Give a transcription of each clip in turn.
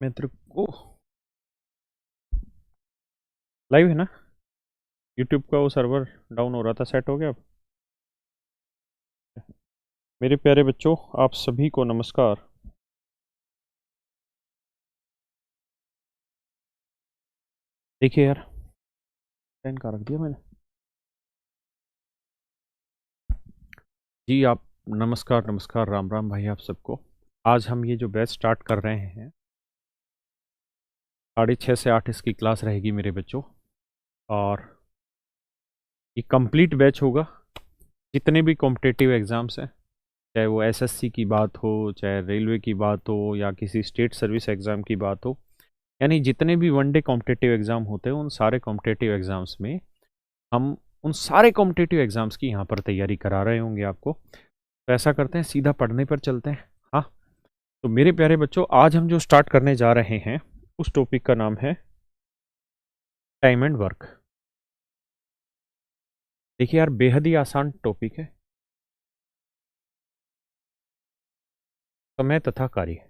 मैं तेरे को लाइव है ना। यूट्यूब का वो सर्वर डाउन हो रहा था, सेट हो गया अब। मेरे प्यारे बच्चों, आप सभी को नमस्कार। देखिए यार, पेन का रख दिया मैंने। जी आप, नमस्कार नमस्कार, राम राम भाई आप सबको। आज हम ये जो बैच स्टार्ट कर रहे हैं, 6:30 से 8 इसकी क्लास रहेगी मेरे बच्चों। और ये कंप्लीट बैच होगा। जितने भी कॉम्पिटिटिव एग्ज़ाम्स हैं, चाहे वो एसएससी की बात हो, चाहे रेलवे की बात हो, या किसी स्टेट सर्विस एग्ज़ाम की बात हो, यानी जितने भी वनडे कॉम्पिटिटिव एग्ज़ाम होते हैं, उन सारे कॉम्पिटिटिव एग्ज़ाम्स में हम उन सारे कॉम्पिटिटिव एग्ज़ाम्स की यहाँ पर तैयारी करा रहे होंगे आपको। तो ऐसा करते हैं, सीधा पढ़ने पर चलते हैं। हाँ, तो मेरे प्यारे बच्चों, आज हम जो स्टार्ट करने जा रहे हैं उस टॉपिक का नाम है टाइम एंड वर्क। देखिए यार, बेहद ही आसान टॉपिक है, समय तथा कार्य।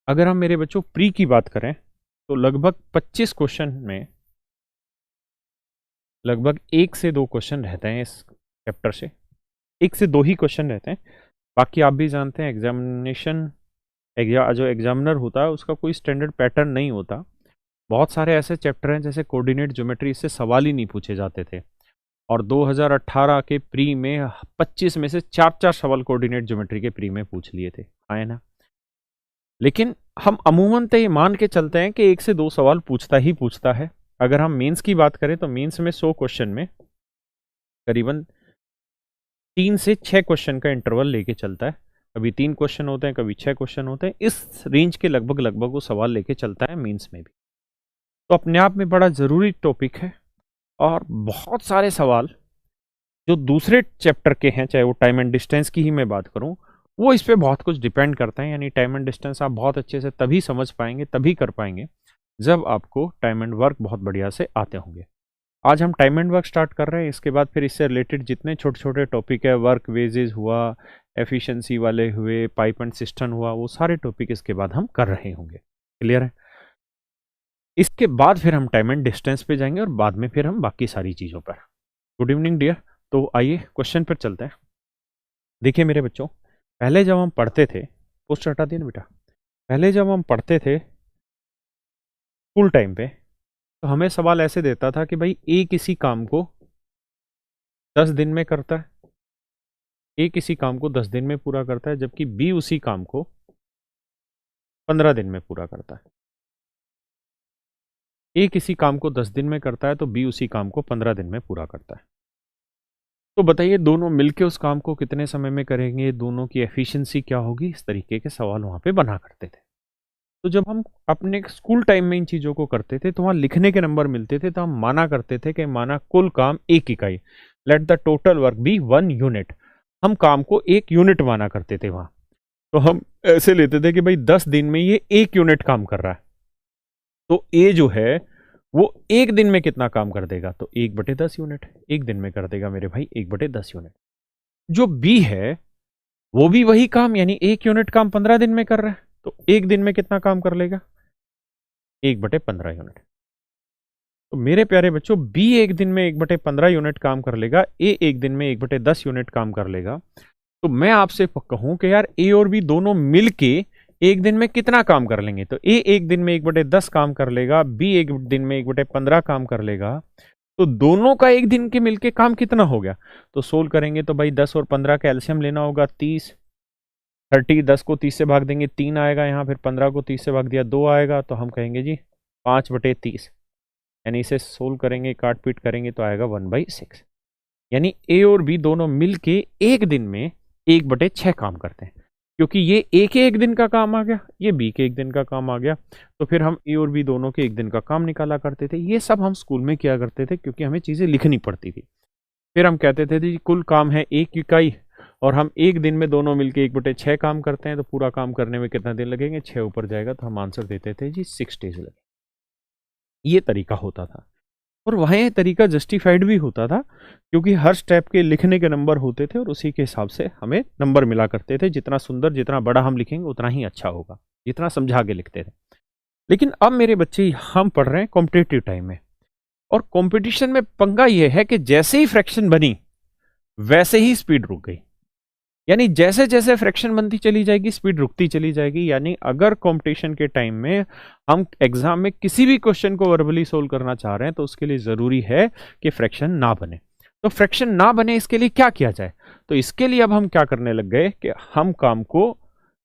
अगर हम मेरे बच्चों प्री की बात करें तो लगभग 25 क्वेश्चन में लगभग 1 से 2 क्वेश्चन रहते हैं इस चैप्टर से। 1 से 2 ही क्वेश्चन रहते हैं। बाकी आप भी जानते हैं, एग्जामिनेशन जो एग्जामिनर होता है उसका कोई स्टैंडर्ड पैटर्न नहीं होता। बहुत सारे ऐसे चैप्टर हैं जैसे कोऑर्डिनेट ज्योमेट्री, इससे सवाल ही नहीं पूछे जाते थे। और 2018 के प्री में 25 में से 4-4 सवाल कोऑर्डिनेट ज्योमेट्री के प्री में पूछ लिए थे, आए ना। लेकिन हम अमूमन तो ये मान के चलते हैं कि 1 से 2 सवाल पूछता ही पूछता है। अगर हम मेंस की बात करें तो मेंस में 100 क्वेश्चन में करीबन 3 से 6 क्वेश्चन का इंटरवल लेके चलता है। कभी 3 क्वेश्चन होते हैं, कभी 6 क्वेश्चन होते हैं। इस रेंज के लगभग लगभग वो सवाल लेके चलता है मेंस में भी। तो अपने आप में बड़ा ज़रूरी टॉपिक है। और बहुत सारे सवाल जो दूसरे चैप्टर के हैं, चाहे वो टाइम एंड डिस्टेंस की ही मैं बात करूं, वो इस पे बहुत कुछ डिपेंड करता है। यानी टाइम एंड डिस्टेंस आप बहुत अच्छे से तभी समझ पाएंगे, तभी कर पाएंगे, जब आपको टाइम एंड वर्क बहुत बढ़िया से आते होंगे। आज हम टाइम एंड वर्क स्टार्ट कर रहे हैं। इसके बाद फिर इससे रिलेटेड जितने छोटे छोटे टॉपिक है, वर्क वेजेस हुआ, एफिशिएंसी वाले हुए, पाइप एंड सिस्टम हुआ, वो सारे टॉपिक इसके बाद हम कर रहे होंगे। क्लियर है? इसके बाद फिर हम टाइम एंड डिस्टेंस पे जाएंगे और बाद में फिर हम बाकी सारी चीज़ों पर। Good evening dear. तो आइए क्वेश्चन पर चलते हैं। देखिए मेरे बच्चों, पहले जब हम पढ़ते थे, पोस्ट हटा दिया ना बेटा, पहले जब हम पढ़ते थे स्कूल टाइम पे, तो हमें सवाल ऐसे देता था कि भाई ए किसी काम को 10 दिन में करता है, ए किसी काम को 10 दिन में पूरा करता है, जबकि बी उसी काम को 15 दिन में पूरा करता है। ए किसी काम को 10 दिन में करता है तो बी उसी काम को 15 दिन में पूरा करता है। तो बताइए दोनों मिलके उस काम को कितने समय में करेंगे, दोनों की एफिशिएंसी क्या होगी। इस तरीके के सवाल वहाँ पे बना करते थे। तो जब हम अपने स्कूल टाइम में इन चीज़ों को करते थे तो वहाँ लिखने के नंबर मिलते थे, तो हम माना करते थे कि माना कुल काम 1 इकाई, let the total work be 1 unit. हम काम को 1 यूनिट माना करते थे वहाँ। तो हम ऐसे लेते थे कि भाई 10 दिन में ये 1 यूनिट काम कर रहा है, तो ए जो है वो 1 दिन में कितना काम कर देगा, तो 1/10 यूनिट 1 दिन में कर देगा मेरे भाई, 1/10 यूनिट। जो बी है वो भी वही काम, यानी 1 यूनिट काम 15 दिन में कर रहा है, तो 1 दिन में कितना काम कर लेगा, 1/15 यूनिट। तो मेरे प्यारे बच्चों, बी 1 दिन में 1/15 यूनिट काम कर लेगा, ए 1 दिन में 1/10 यूनिट काम कर लेगा। तो मैं आपसे कहूं कि यार ए और बी दोनों मिलके 1 दिन में कितना काम कर लेंगे, तो ए 1 दिन में 1/10 काम कर लेगा, बी 1 दिन में 1/15 काम कर लेगा। तो दोनों का 1 दिन के मिलके काम कितना हो गया, तो सोल्व करेंगे तो भाई 10 और 15 का एलसीएम लेना होगा, 30, 30, 10 को 30 से भाग देंगे 3 आएगा यहाँ, फिर 15 को 30 से भाग दिया 2 आएगा, तो हम कहेंगे जी 5/30। यानी इसे सोल्व करेंगे, काट पीट करेंगे तो आएगा 1/6। यानी ए और बी दोनों मिलके 1 दिन में 1/6 काम करते हैं, क्योंकि ये ए के 1 दिन का काम आ गया, ये बी के 1 दिन का काम आ गया। तो फिर हम ए और बी दोनों के 1 दिन का काम निकाला करते थे। ये सब हम स्कूल में किया करते थे, क्योंकि हमें चीज़ें लिखनी पड़ती थी। फिर हम कहते थे जी कुल काम है 1 इकाई, और हम 1 दिन में दोनों मिलके 1/6 काम करते हैं, तो पूरा काम करने में कितना दिन लगेंगे, 6 ऊपर जाएगा, तो हम आंसर देते थे जी 6 डेज लगे। ये तरीका होता था, और वहाँ ये तरीका जस्टिफाइड भी होता था, क्योंकि हर स्टेप के लिखने के नंबर होते थे और उसी के हिसाब से हमें नंबर मिला करते थे। जितना सुंदर, जितना बड़ा हम लिखेंगे उतना ही अच्छा होगा। इतना समझा के लिखते थे। लेकिन अब मेरे बच्चे हम पढ़ रहे हैं कॉम्पिटिटिव टाइम में, और कंपटीशन में पंगा यह है कि जैसे ही फ्रैक्शन बनी वैसे ही स्पीड रुक गई। यानी जैसे जैसे फ्रैक्शन बनती चली जाएगी स्पीड रुकती चली जाएगी। यानी अगर कंपटीशन के टाइम में हम एग्जाम में किसी भी क्वेश्चन को वर्बली सोल्व करना चाह रहे हैं तो उसके लिए जरूरी है कि फ्रैक्शन ना बने। तो फ्रैक्शन ना बने इसके लिए क्या किया जाए? तो इसके लिए अब हम क्या करने लग गए कि हम काम को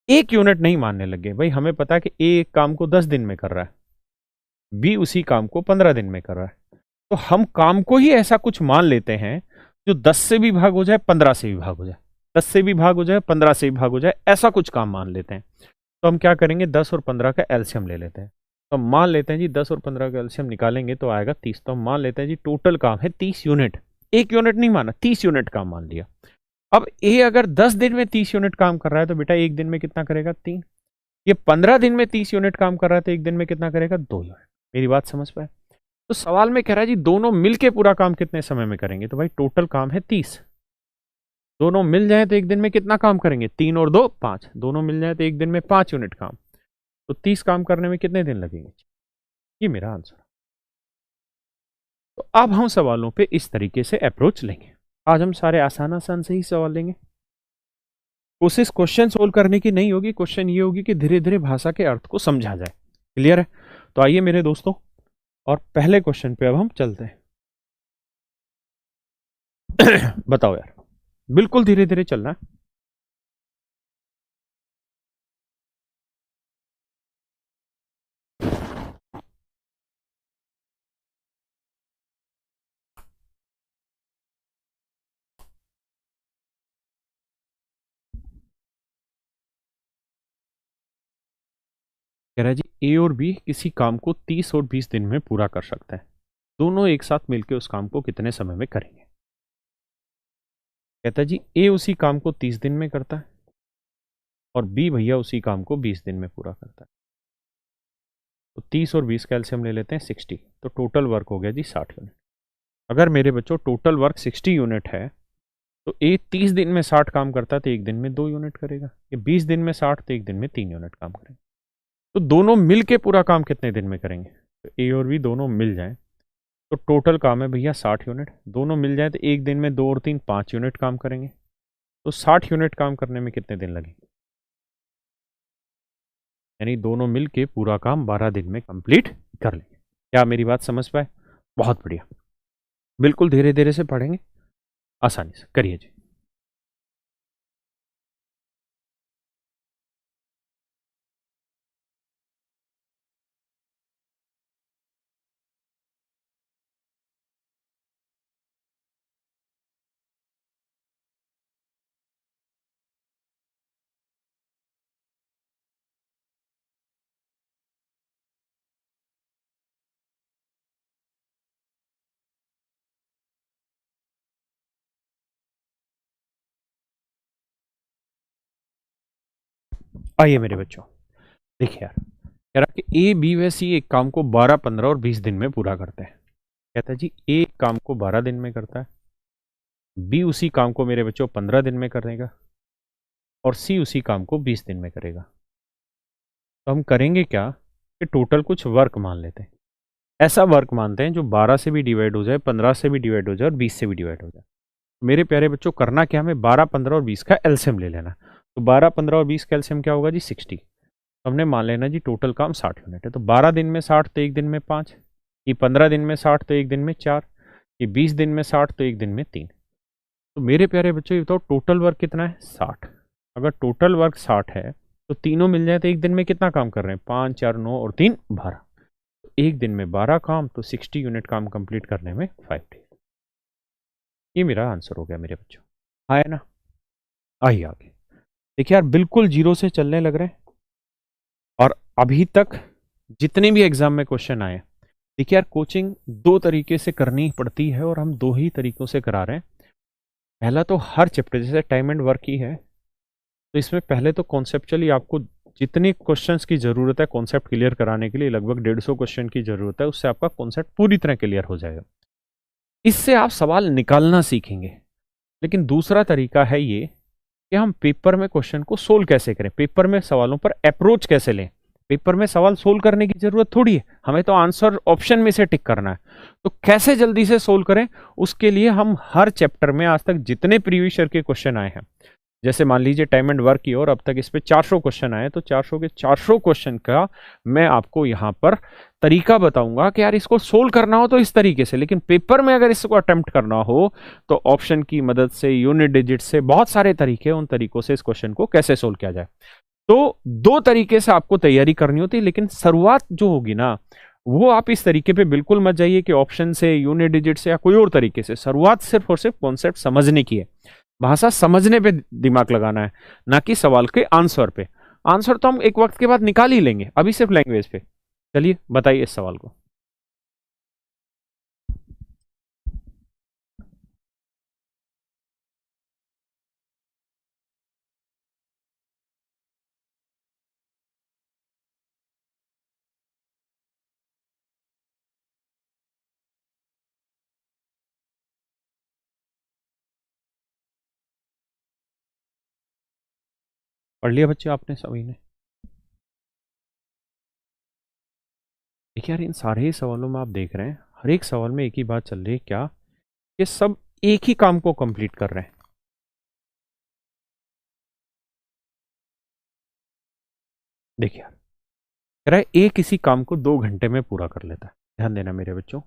एक यूनिट नहीं मानने लग गए। भाई हमें पता है कि ए एक काम को 10 दिन में कर रहा है, बी उसी काम को 15 दिन में कर रहा है, तो हम काम को ही ऐसा कुछ मान लेते हैं जो 10 से भी भाग हो जाए, 15 से भी भाग हो जाए, 10 से भी भाग हो जाए, 15 से भी भाग हो जाए, ऐसा कुछ काम मान लेते हैं। तो हम क्या करेंगे, 10 और 15 का एलसीएम ले लेते हैं। तो हम मान लेते हैं जी 10 और 15 का एलसीएम निकालेंगे तो आएगा 30। तो हम मान लेते हैं जी टोटल काम है 30 यूनिट। एक यूनिट नहीं माना, 30 यूनिट काम मान लिया। अब ए अगर 10 दिन में 30 यूनिट काम कर रहा है तो बेटा एक दिन में कितना करेगा, 3। ये 15 दिन में 30 यूनिट काम कर रहा है तो एक दिन में कितना करेगा, 2 यूनिट। मेरी बात समझ पाए? तो सवाल में कह रहा है जी दोनों मिलके पूरा काम कितने समय में करेंगे? तो भाई टोटल काम है 30, दोनों मिल जाए तो एक दिन में कितना काम करेंगे, 3 और 2 5, दोनों मिल जाए तो एक दिन में 5 यूनिट काम। तो 30 काम करने में कितने दिन लगेंगे? ये मेरा आंसर। तो अब हम सवालों पे इस तरीके से अप्रोच लेंगे। आज हम सारे आसान आसान से ही सवाल लेंगे। कोशिश क्वेश्चन सोल्व करने की नहीं होगी, क्वेश्चन ये होगी कि धीरे धीरे भाषा के अर्थ को समझा जाए। क्लियर है? तो आइए मेरे दोस्तों, और पहले क्वेश्चन पे अब हम चलते हैं। बताओ यार, बिल्कुल धीरे धीरे चलना है। कह रहा है जी ए और बी किसी काम को 30 और 20 दिन में पूरा कर सकते हैं, दोनों एक साथ मिलकर उस काम को कितने समय में करेंगे? कहता है जी ए उसी काम को 30 दिन में करता है और बी भैया उसी काम को 20 दिन में पूरा करता है। तो 30 और 20 का एलसीएम ले लेते हैं 60, तो टोटल वर्क हो गया जी 60 यूनिट। अगर मेरे बच्चों टोटल वर्क 60 यूनिट है तो ए 30 दिन में 60 काम करता है तो एक दिन में 2 यूनिट करेगा, ये 20 दिन में 60 तो एक दिन में 3 यूनिट काम करेगा। तो दोनों मिल के पूरा काम कितने दिन में करेंगे? तो ए और बी दोनों मिल जाएं तो टोटल काम है भैया 60 यूनिट, दोनों मिल जाए तो एक दिन में 2 और 3 5 यूनिट काम करेंगे। तो 60 यूनिट काम करने में कितने दिन लगेंगे? यानी दोनों मिल के पूरा काम 12 दिन में कंप्लीट कर लेंगे। क्या मेरी बात समझ पाए? बहुत बढ़िया। बिल्कुल धीरे धीरे से पढ़ेंगे, आसानी से करिए जी। आइए मेरे बच्चों, देखिए यार, कह रहा कि ए बी व सी एक काम को 12 15 और 20 दिन में पूरा करते हैं। कहता है जी ए एक काम को 12 दिन में करता है, बी उसी काम को मेरे बच्चों 15 दिन में करेगा और सी उसी काम को 20 दिन में करेगा। तो हम करेंगे क्या कि टोटल कुछ वर्क मान लेते हैं, ऐसा वर्क मानते हैं जो 12 से भी डिवाइड हो जाए, 15 से भी डिवाइड हो जाए और 20 से भी डिवाइड हो जाए। तो मेरे प्यारे बच्चों करना क्या, हमें 12 15 और 20 का एलसीएम ले लेना। तो 12 15 और 20 का एलसीएम क्या होगा जी 60। तो हमने मान लेना जी टोटल काम 60 यूनिट है। तो 12 दिन में 60 तो एक दिन में 5, ये 15 दिन में 60 तो एक दिन में 4, ये 20 दिन में 60 तो एक दिन में 3। तो मेरे प्यारे बच्चों ये बताओ टोटल वर्क कितना है, 60। अगर टोटल वर्क 60 है तो तीनों मिल जाए तो एक दिन में कितना काम कर रहे हैं, 5 4 9 और 3 12। तो एक दिन में 12 काम, तो 60 यूनिट काम कंप्लीट करने में 5 डेज। ये मेरा आंसर हो गया मेरे बच्चों, आया ना? आइए आगे देखिए यार, बिल्कुल जीरो से चलने लग रहे हैं। और अभी तक जितने भी एग्जाम में क्वेश्चन आए, देखिए यार कोचिंग दो तरीके से करनी पड़ती है और हम दो ही तरीकों से करा रहे हैं। पहला तो हर चैप्टर जैसे टाइम एंड वर्क ही है, तो इसमें पहले तो कॉन्सेप्चुअली आपको जितनी क्वेश्चंस की ज़रूरत है कॉन्सेप्ट क्लियर कराने के लिए, लगभग 150 क्वेश्चन की ज़रूरत है, उससे आपका कॉन्सेप्ट पूरी तरह क्लियर हो जाएगा। इससे आप सवाल निकालना सीखेंगे। लेकिन दूसरा तरीका है ये कि हम पेपर में क्वेश्चन को सोल्व कैसे करें, पेपर में सवालों पर अप्रोच कैसे लें। पेपर में सवाल सोल्व करने की जरूरत थोड़ी है, हमें तो आंसर ऑप्शन में से टिक करना है। तो कैसे जल्दी से सोल्व करें, उसके लिए हम हर चैप्टर में आज तक जितने प्रीवियस ईयर के क्वेश्चन आए हैं, जैसे मान लीजिए टाइम एंड वर्क की, और अब तक इस पे 400 क्वेश्चन आए, तो 400 के 400 क्वेश्चन का मैं आपको यहाँ पर तरीका बताऊंगा कि यार इसको सोल्व करना हो तो इस तरीके से, लेकिन पेपर में अगर इसको अटेम्प्ट करना हो तो ऑप्शन की मदद से, यूनिट डिजिट से, बहुत सारे तरीके, उन तरीकों से इस क्वेश्चन को कैसे सोल्व किया जाए। तो दो तरीके से आपको तैयारी करनी होती है, लेकिन शुरुआत जो होगी ना, वो आप इस तरीके पे बिल्कुल मत जाइए कि ऑप्शन से, यूनिट डिजिट से या कोई और तरीके से। शुरुआत सिर्फ और सिर्फ कॉन्सेप्ट समझने की है, भाषा समझने पे दिमाग लगाना है, ना कि सवाल के आंसर पे। आंसर तो हम एक वक्त के बाद निकाल ही लेंगे, अभी सिर्फ लैंग्वेज पे। चलिए बताइए इस सवाल को। पढ़ लिया बच्चे आपने सभी ने? देखिए यार, इन सारे सवालों में आप देख रहे हैं, हर एक सवाल में एक ही बात चल रही है, क्या? ये सब एक ही काम को कंप्लीट कर रहे हैं। देखिए यार, कह रहा है ए किसी काम को 2 घंटे में पूरा कर लेता है। ध्यान देना मेरे बच्चों,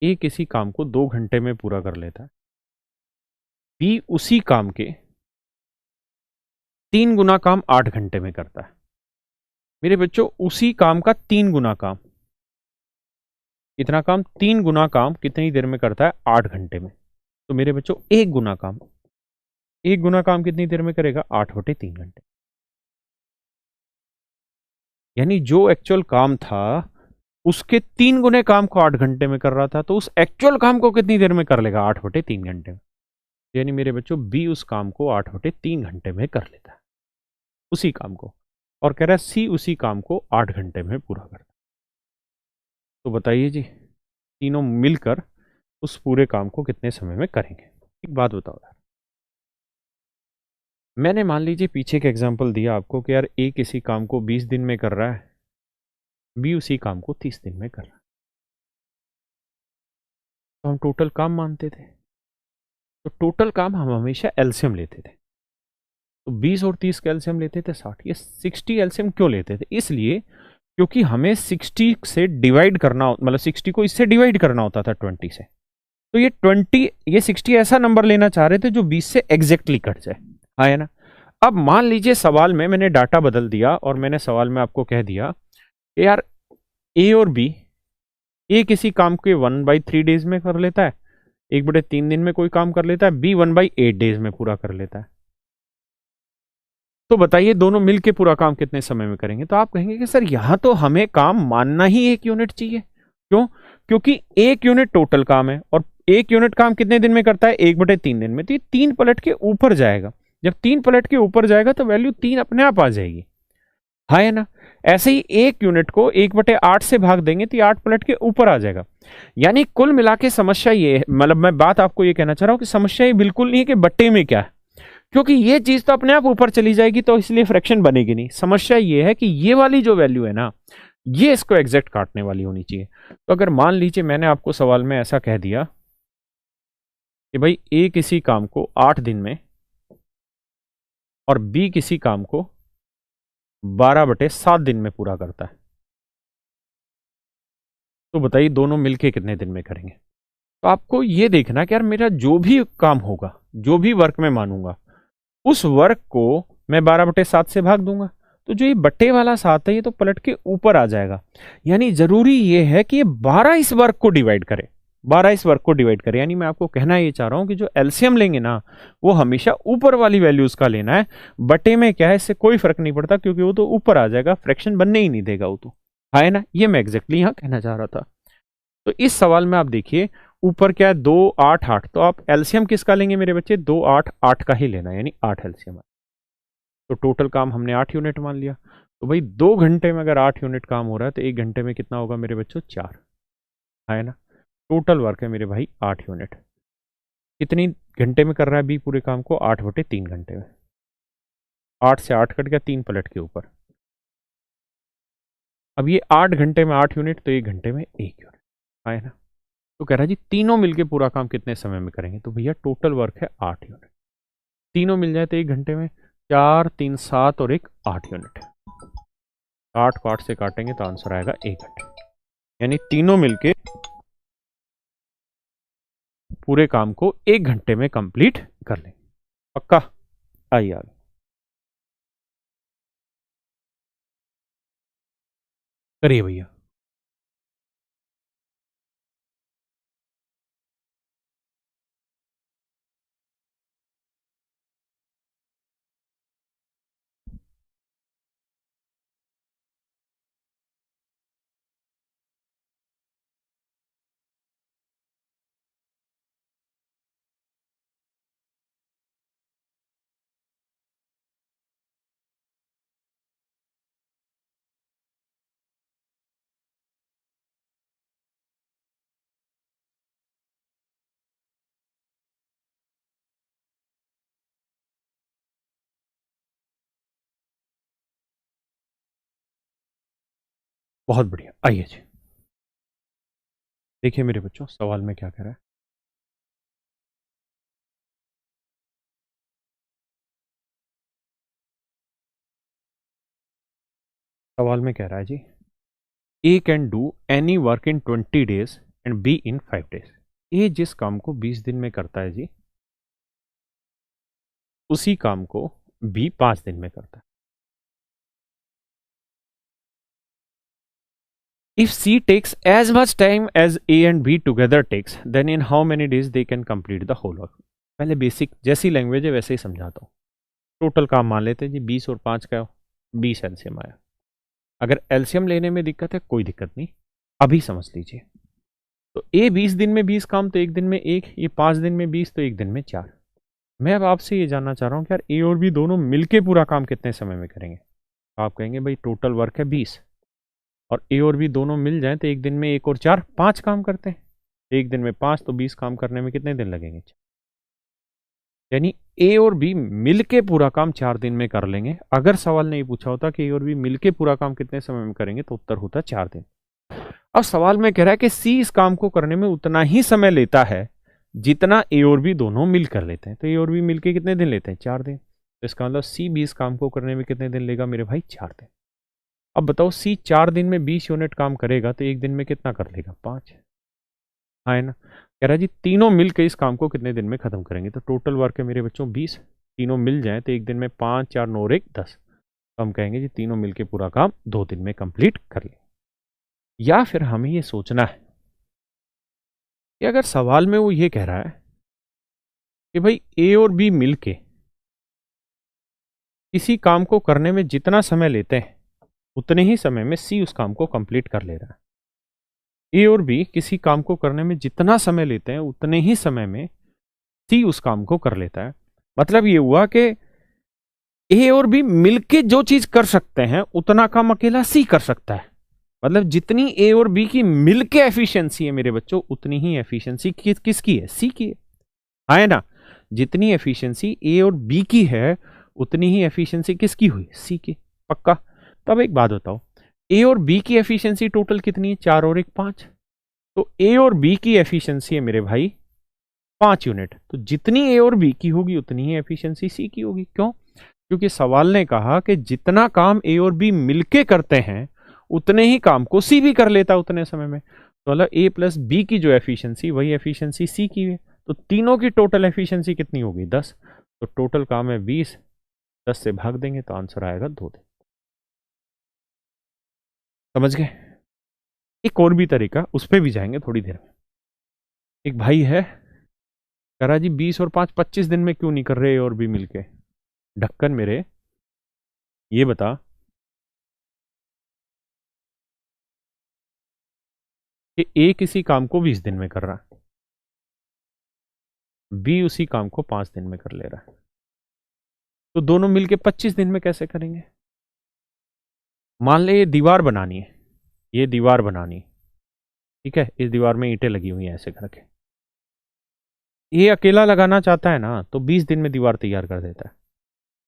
ए किसी काम को 2 घंटे में पूरा कर लेता है, बी उसी काम के 3 गुना काम 8 घंटे में करता है। मेरे बच्चों, उसी काम का 3 गुना काम, इतना काम, 3 गुना काम कितनी देर में करता है? 8 घंटे में। तो मेरे बच्चों, 1 गुना काम, 1 गुना काम कितनी देर में करेगा? 8/3 घंटे। यानी जो एक्चुअल काम था उसके 3 गुने काम को 8 घंटे में कर रहा था, तो उस एक्चुअल काम को कितनी देर में कर लेगा? 8/3 घंटे में। यानी मेरे बच्चों, बी उस काम को 8/3 घंटे में कर लेता है, उसी काम को। और कह रहा है सी उसी काम को 8 घंटे में पूरा करता है। तो बताइए जी, तीनों मिलकर उस पूरे काम को कितने समय में करेंगे? एक बात बताओ यार, मैंने मान लीजिए पीछे का एग्जांपल दिया आपको कि यार ए किसी काम को 20 दिन में कर रहा है, बी उसी काम को 30 दिन में कर रहा है, तो हम टोटल काम मानते थे। तो टोटल काम हम हमेशा एलसीएम लेते थे, तो 20 और 30 का एलसीएम लेते थे 60। ये 60 एलसीएम क्यों लेते थे? इसलिए क्योंकि हमें 60 से डिवाइड करना, मतलब 60 को इससे डिवाइड करना होता था 20 से। तो ये 60 ऐसा नंबर लेना चाह रहे थे जो 20 से एग्जैक्टली कट जाए। हाँ है ना? अब मान लीजिए सवाल में मैंने डाटा बदल दिया और मैंने सवाल में आपको कह दिया कि यार ए और बी, ए किसी काम के 1/3 डेज में कर लेता है, 1/3 दिन में कोई काम कर लेता है, बी 1/8 डेज में पूरा कर लेता है। तो बताइए दोनों मिलके पूरा काम कितने समय में करेंगे? तो आप कहेंगे कि सर यहां तो हमें काम मानना ही 1 यूनिट चाहिए। क्यों? क्योंकि 1 यूनिट टोटल काम है, और 1 यूनिट काम कितने दिन में करता है? 1/3 दिन में। तो ये 3 पलट के ऊपर जाएगा। जब 3 पलट के ऊपर जाएगा तो वैल्यू 3 अपने आप आ जाएगी। हाँ है ना? ऐसे ही 1 यूनिट को 1/8 से भाग देंगे तो 8 पलट के ऊपर आ जाएगा। यानी कुल मिला के समस्या ये है, मतलब मैं बात आपको ये कहना चाह रहा हूं कि समस्या ये बिल्कुल नहीं है कि बट्टे में क्या है, क्योंकि ये चीज तो अपने आप ऊपर चली जाएगी, तो इसलिए फ्रैक्शन बनेगी नहीं। समस्या ये है कि ये वाली जो वैल्यू है ना, ये इसको एग्जैक्ट काटने वाली होनी चाहिए। तो अगर मान लीजिए मैंने आपको सवाल में ऐसा कह दिया कि भाई ए किसी काम को 8 दिन में और बी किसी काम को 12/7 दिन में पूरा करता है, तो बताइए दोनों मिलके कितने दिन में करेंगे? तो आपको ये देखना कि यार मेरा जो भी काम होगा, जो भी वर्क मैं मानूंगा, उस वर्क को मैं 12/7 से भाग दूंगा, तो जो ये बट्टे वाला 7 है ये तो पलट के ऊपर आ जाएगा। यानी जरूरी ये है कि ये 12 इस वर्क को डिवाइड करे, 12 इस वर्क को डिवाइड करे। यानी मैं आपको कहना ये चाह रहा हूं कि जो एलसीएम लेंगे ना, वो हमेशा ऊपर वाली वैल्यूज का लेना है। बट्टे में क्या है, इससे कोई फर्क नहीं पड़ता, क्योंकि वो तो ऊपर आ जाएगा, फ्रैक्शन बनने ही नहीं देगा वो तो। है ना? ये मैं एग्जैक्टली यहां कहना चाह रहा था। तो इस सवाल में आप देखिए, ऊपर क्या है? 2, 8, 8। तो आप एलसीएम किसका लेंगे मेरे बच्चे? 2, 8, 8 का ही लेना है, यानी 8 एलसीएम। तो टोटल काम हमने 8 यूनिट मान लिया। तो भाई 2 घंटे में अगर 8 यूनिट काम हो रहा है तो 1 घंटे में कितना होगा मेरे बच्चों? 4। है ना? टोटल वर्क है मेरे भाई 8 यूनिट। कितनी घंटे में कर रहा है बी पूरे काम को? 8/3 घंटे में। 8 से 8 कट गया, 3 पलट के ऊपर। अब ये 8 घंटे में 8 यूनिट, तो 1 घंटे में 1 यूनिट है ना। तो कह रहा है जी तीनों मिलके पूरा काम कितने समय में करेंगे, तो भैया टोटल वर्क है 8 यूनिट। तीनों मिल जाए तो 1 घंटे में 4 3 7 और 1 8 यूनिट। 8 को 8 से काटेंगे तो आंसर आएगा 1 घंटे, यानी तीनों मिलके पूरे काम को 1 घंटे में कंप्लीट कर लेंगे। पक्का? आइए आगे। करिए भैया। बहुत बढ़िया, आइए जी। देखिए मेरे बच्चों, सवाल में क्या कह रहा है। सवाल में कह रहा है जी, A can do any work in 20 days and B in 5 days. A जिस काम को 20 दिन में करता है जी, उसी काम को बी 5 दिन में करता है। If C takes as much time as A and B together takes, then in how many days they can complete the whole work. पहले बेसिक जैसी लैंग्वेज है वैसे ही समझाता हूँ। टोटल काम मान लेते हैं जी 20 और 5 का 20 एलसीएम आया। अगर एलसीएम लेने में दिक्कत है कोई दिक्कत नहीं, अभी समझ लीजिए। तो ए 20 दिन में 20 काम तो 1 दिन में 1, ये 5 दिन में 20 तो 1 दिन में 4। मैं अब आपसे ये जानना चाह रहा हूँ कि यार ए और बी दोनों मिलके पूरा काम कितने समय में करेंगे। तो आप कहेंगे भाई टोटल वर्क है 20, और ए और बी दोनों मिल जाएं तो 1 दिन में 1 और 4 5 काम करते हैं। 1 दिन में 5 तो 20 काम करने में कितने दिन लगेंगे, यानी ए और बी मिलके पूरा काम 4 दिन में कर लेंगे। अगर सवाल नहीं पूछा होता कि ए और बी मिलके पूरा काम कितने समय में करेंगे, तो उत्तर होता 4 दिन। अब सवाल में कह रहा है कि सी इस काम को करने में उतना ही समय लेता है जितना ए और बी दोनों मिल कर लेते हैं। तो ए और बी मिलके कितने दिन लेते हैं, 4 दिन। तो इसका मतलब सी भी इस काम को करने में कितने दिन लेगा मेरे भाई, 4 दिन। अब बताओ सी 4 दिन में 20 यूनिट काम करेगा तो 1 दिन में कितना कर लेगा, 5। हाँ है ना। कह रहा है जी तीनों मिलकर इस काम को कितने दिन में खत्म करेंगे। तो टोटल वर्क है मेरे बच्चों 20, तीनों मिल जाए तो 1 दिन में 5 4 9 और 1 10। तो हम कहेंगे जी तीनों मिलके पूरा काम 2 दिन में कंप्लीट कर ले। या फिर हमें ये सोचना है कि अगर सवाल में वो ये कह रहा है कि भाई ए और बी मिलके किसी काम को करने में जितना समय लेते हैं उतने ही समय में सी उस काम को कंप्लीट कर ले रहा है। ए और बी किसी काम को करने में जितना समय लेते हैं उतने ही समय में सी उस काम को कर लेता है। मतलब ये हुआ कि ए और बी मिलके जो चीज कर सकते हैं उतना काम अकेला सी कर सकता है। मतलब जितनी ए और बी की मिलके एफिशिएंसी है मेरे बच्चों, उतनी ही एफिशिएंसी किसकी है, सी की है ना। जितनी एफिशिएंसी ए और बी की है उतनी ही एफिशिएंसी किसकी हुई, सी की। पक्का? तब एक बात बताओ, ए और बी की एफिशिएंसी टोटल कितनी है, 4 और 1 5। तो ए और बी की एफिशिएंसी है मेरे भाई 5 यूनिट। तो जितनी ए और बी की होगी उतनी ही एफिशिएंसी सी की होगी। क्यों? क्योंकि सवाल ने कहा कि जितना काम ए और बी मिलके करते हैं उतने ही काम को सी भी कर लेता उतने समय में। तो मतलब ए प्लस बी की जो एफिशिएंसी वही एफिशिएंसी सी की है। तो तीनों की टोटल एफिशिएंसी कितनी होगी, 10। तो टोटल काम है 20, 10 से भाग देंगे तो आंसर आएगा 2 दिन। समझ गए? एक और भी तरीका, उस पर भी जाएंगे थोड़ी देर में। एक भाई है, कह रहा जी 20 और 5 25 दिन में क्यों नहीं कर रहे और भी मिलके। ढक्कन मेरे ये बता कि ए किसी काम को 20 दिन में कर रहा है, बी उसी काम को 5 दिन में कर ले रहा है, तो दोनों मिलके 25 दिन में कैसे करेंगे। मान ले ये दीवार बनानी है, ये दीवार बनानी, ठीक है, इस दीवार में ईंटें लगी हुई हैं ऐसे करके। ये अकेला लगाना चाहता है ना, तो 20 दिन में दीवार तैयार कर देता है।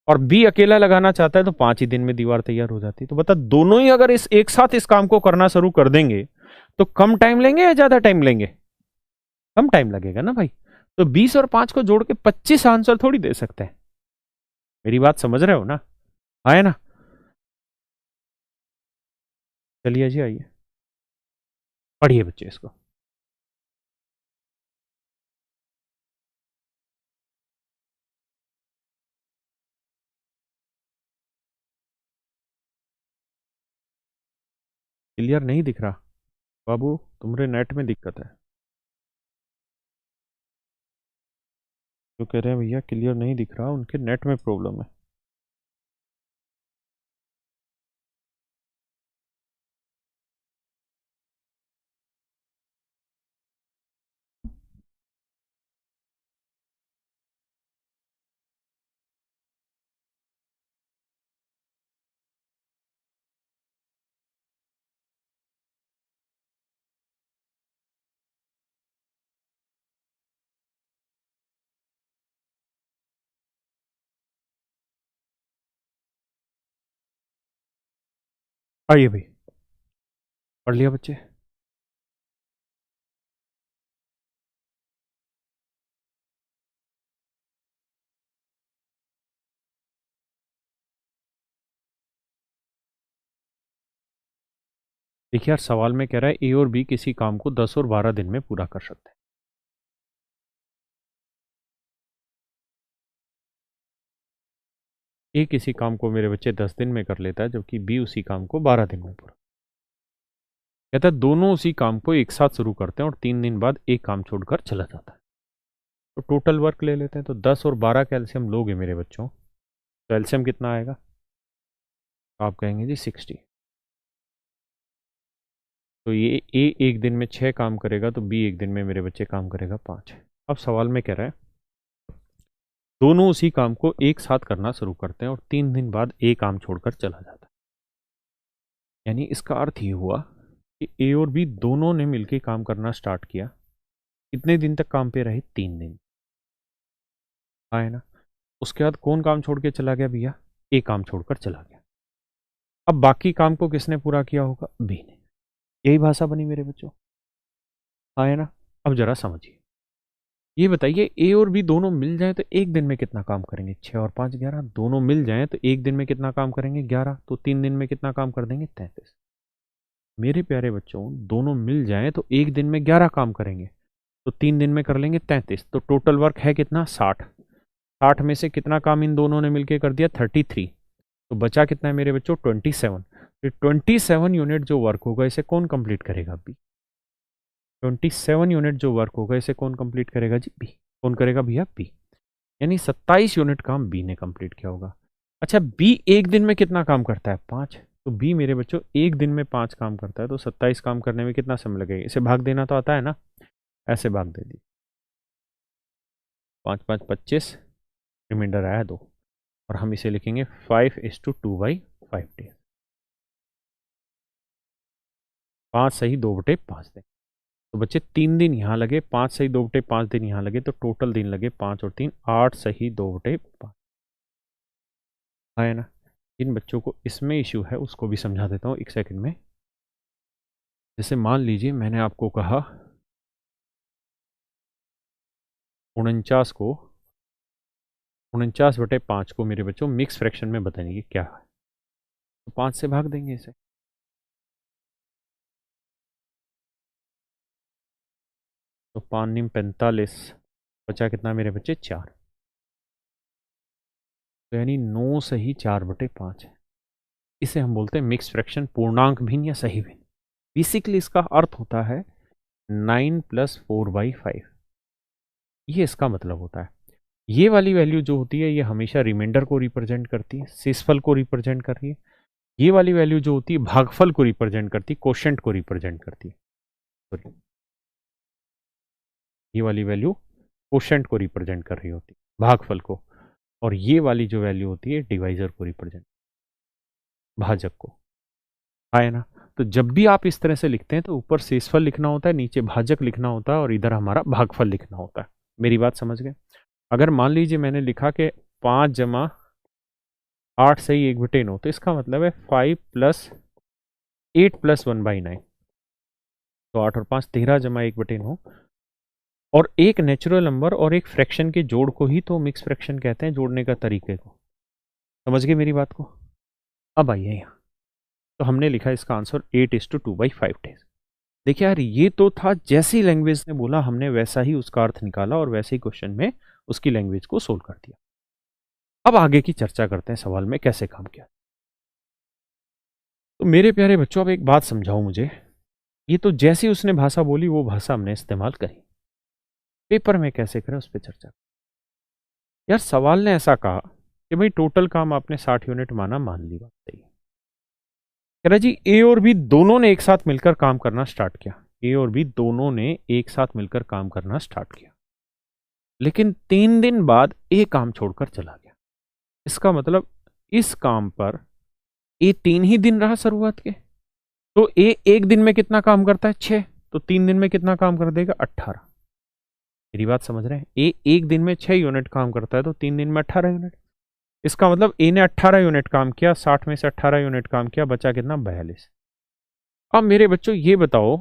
और बी अकेला लगाना चाहता है तो 5 ही दिन में दीवार तैयार हो जाती है। तो बता, दोनों ही अगर इस एक साथ इस काम को करना शुरू कर देंगे तो कम टाइम लेंगे या ज्यादा टाइम लेंगे? कम टाइम लगेगा ना भाई। तो 20 और 5 को जोड़ के 25 आंसर थोड़ी दे सकते हैं। मेरी बात समझ रहे हो ना? आए ना? चलिए जी, आइए पढ़िए बच्चे इसको। क्लियर नहीं दिख रहा बाबू? तुम्हारे नेट में दिक्कत है। जो कह रहे हैं भैया क्लियर नहीं दिख रहा, उनके नेट में प्रॉब्लम है। आइए भाई, पढ़ लिया बच्चे? देखिए यार, सवाल में कह रहा है ए और बी किसी काम को 10 और 12 दिन में पूरा कर सकते हैं। ए किसी काम को मेरे बच्चे 10 दिन में कर लेता है, जबकि बी उसी काम को 12 दिन में पूरा। कहता है दोनों उसी काम को एक साथ शुरू करते हैं और 3 दिन बाद एक काम छोड़कर चला जाता है। तो टोटल वर्क ले लेते हैं। तो 10 और 12 का एलसीएम लोगे मेरे बच्चों, तो एलसीएम कितना आएगा? आप कहेंगे जी 60। तो ये ए एक दिन में 6 काम करेगा, तो बी एक दिन में मेरे बच्चे काम करेगा 5। अब सवाल में कह रहा है दोनों उसी काम को एक साथ करना शुरू करते हैं और 3 दिन बाद एक काम छोड़कर चला जाता है। यानी इसका अर्थ ये हुआ कि ए और बी दोनों ने मिलकर काम करना स्टार्ट किया। कितने दिन तक काम पे रहे? 3 दिन। आए ना? उसके बाद कौन काम छोड़ के चला गया भैया? ए काम छोड़कर चला गया। अब बाकी काम को किसने पूरा किया होगा? बी ने। यही भाषा बनी मेरे बच्चों। आए ना? अब जरा समझिए, ये बताइए ए और बी दोनों मिल जाए तो एक दिन में कितना काम करेंगे? 6 और 5 11। दोनों मिल जाए तो एक दिन में कितना काम करेंगे? 11। तो 3 दिन में कितना काम कर देंगे? 33। मेरे प्यारे बच्चों, दोनों मिल जाए तो एक दिन में 11 काम करेंगे, तो 3 दिन में कर लेंगे 33। तो टोटल वर्क है कितना? 60। 60 में से कितना काम इन दोनों ने मिलकर कर दिया? 33। तो बचा कितना है मेरे बच्चों? 27। तो 27 यूनिट जो वर्क होगा इसे कौन कंप्लीट करेगा? बी। 27 यूनिट जो वर्क होगा इसे कौन कंप्लीट करेगा जी? बी। कौन करेगा भैया? बी। यानी 27 यूनिट काम बी ने कंप्लीट किया होगा। अच्छा, बी एक दिन में कितना काम करता है? 5। तो बी मेरे बच्चों एक दिन में 5 काम करता है, तो 27 काम करने में कितना समय लगेगा? इसे भाग देना तो आता है ना? ऐसे भाग दे दी। 5 5 25, रिमाइंडर आया 2। और हम इसे लिखेंगे 5:2/5 डेज। 5 सही 2/5 दिन। तो बच्चे 3 दिन यहाँ लगे, 5 सही 2/5 दिन यहाँ लगे, तो टोटल दिन लगे 5 और 3 8 सही 2/5। है ना? जिन बच्चों को इसमें इश्यू है उसको भी समझा देता हूँ एक सेकंड में। जैसे मान लीजिए मैंने आपको कहा 49 को मेरे बच्चों मिक्स फ्रैक्शन में बताएंगे क्या है, तो 5 से भाग देंगे इसे। तो 5 निम 45, बचा कितना मेरे बच्चे? 4। तो यानी 9 सही 4/5 है। इसे हम बोलते हैं मिक्स फ्रैक्शन, पूर्णांक भिन्न या सही भिन्न। बेसिकली इसका अर्थ होता है 9 + 4/5। ये इसका मतलब होता है। ये वाली वैल्यू जो होती है ये हमेशा रिमाइंडर को रिप्रेजेंट करती है, शेषफल को रिप्रेजेंट कर रही है। ये वाली वैल्यू जो होती है भागफल को रिप्रेजेंट करती है, कोशेंट को रिप्रेजेंट करती है। सॉरी, ये वाली वैल्यू कोशेंट को रिप्रेजेंट कर रही होती है, भागफल को। और ये वाली जो वैल्यू होती है डिवाइजर को रिप्रेजेंट, भाजक को। आए ना? तो जब भी आप इस तरह से लिखते हैं तो ऊपर शेषफल लिखना होता है, नीचे भाजक लिखना होता है और इधर हमारा भागफल लिखना होता है। मेरी बात समझ गए? अगर मान लीजिए मैंने लिखा कि 5 जमा 8 सही 1/9, तो इसका मतलब है 5 + 8 + 1/9, तो 8 और 5 13 जमा 1/9। और एक नेचुरल नंबर और एक फ्रैक्शन के जोड़ को ही तो मिक्स फ्रैक्शन कहते हैं, जोड़ने का तरीके को। समझ गए मेरी बात को? अब आइए यहाँ, तो हमने लिखा इसका आंसर 8:2/5 डेज। देखिए यार, ये तो था जैसी लैंग्वेज ने बोला हमने वैसा ही उसका अर्थ निकाला और वैसे ही क्वेश्चन में उसकी लैंग्वेज को सोल्व कर दिया। अब आगे की चर्चा करते हैं सवाल में कैसे काम किया। तो मेरे प्यारे बच्चों, अब एक बात समझाओ मुझे, ये तो जैसी उसने भाषा बोली वो भाषा हमने इस्तेमाल करी, पेपर में कैसे करें उस पर चर्चा। यार सवाल ने ऐसा कहा कि भाई टोटल काम आपने 60 यूनिट माना, मान ली, बात सही है। कह रहा जी ए और बी दोनों ने एक साथ मिलकर काम करना स्टार्ट किया, ए और बी दोनों ने एक साथ मिलकर काम करना स्टार्ट किया, लेकिन 3 दिन बाद ए काम छोड़कर चला गया। इसका मतलब इस काम पर ए 3 ही दिन रहा शुरुआत के, तो ए एक दिन में कितना काम करता है? 6, तो 3 दिन में कितना काम कर देगा? 18। मेरी बात समझ रहे हैं? ए एक दिन में 6 यूनिट काम करता है, तो 3 दिन में 18 यूनिट। इसका मतलब ए ने 18 यूनिट काम किया, 60 में से 18 यूनिट काम किया, बचा कितना? 42। अब मेरे बच्चों ये बताओ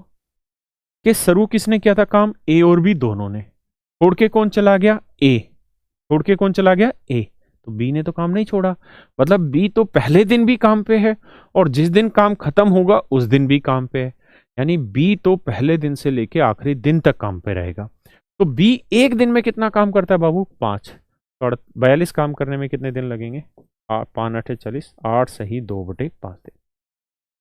कि शुरू किसने किया था काम? ए और बी दोनों ने। छोड़ के कौन चला गया? ए। छोड़ के कौन चला गया? ए। तो बी ने तो काम नहीं छोड़ा, मतलब बी तो पहले दिन भी काम पे है और जिस दिन काम खत्म होगा उस दिन भी काम पे है, यानी बी तो पहले दिन से लेके आखिरी दिन तक काम पे रहेगा। तो बी एक दिन में कितना काम करता है बाबू? 5। 42 काम करने में कितने दिन लगेंगे? 5 8 40, 8 सही 2/5 दिन।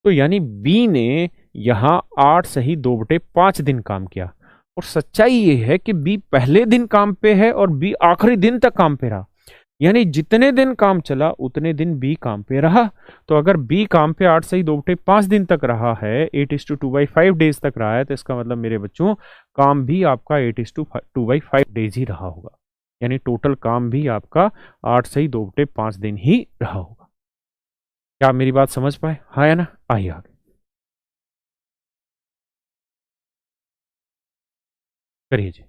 तो यानी बी ने यहां 8 सही 2/5 दिन काम किया। और सच्चाई ये है कि बी पहले दिन काम पे है और बी आखिरी दिन तक काम पे रहा, यानी जितने दिन काम चला उतने दिन बी काम पे रहा। तो अगर बी काम पे 8 सही 2/5 दिन तक रहा है, 8:2/5 डेज तक रहा है, तो इसका मतलब मेरे बच्चों काम भी आपका 8:2/5 डेज ही रहा होगा, यानी टोटल काम भी आपका 8 सही 2/5 दिन ही रहा होगा। क्या आप मेरी बात समझ पाए? हाँ या ना? आइए आगे करिए जी।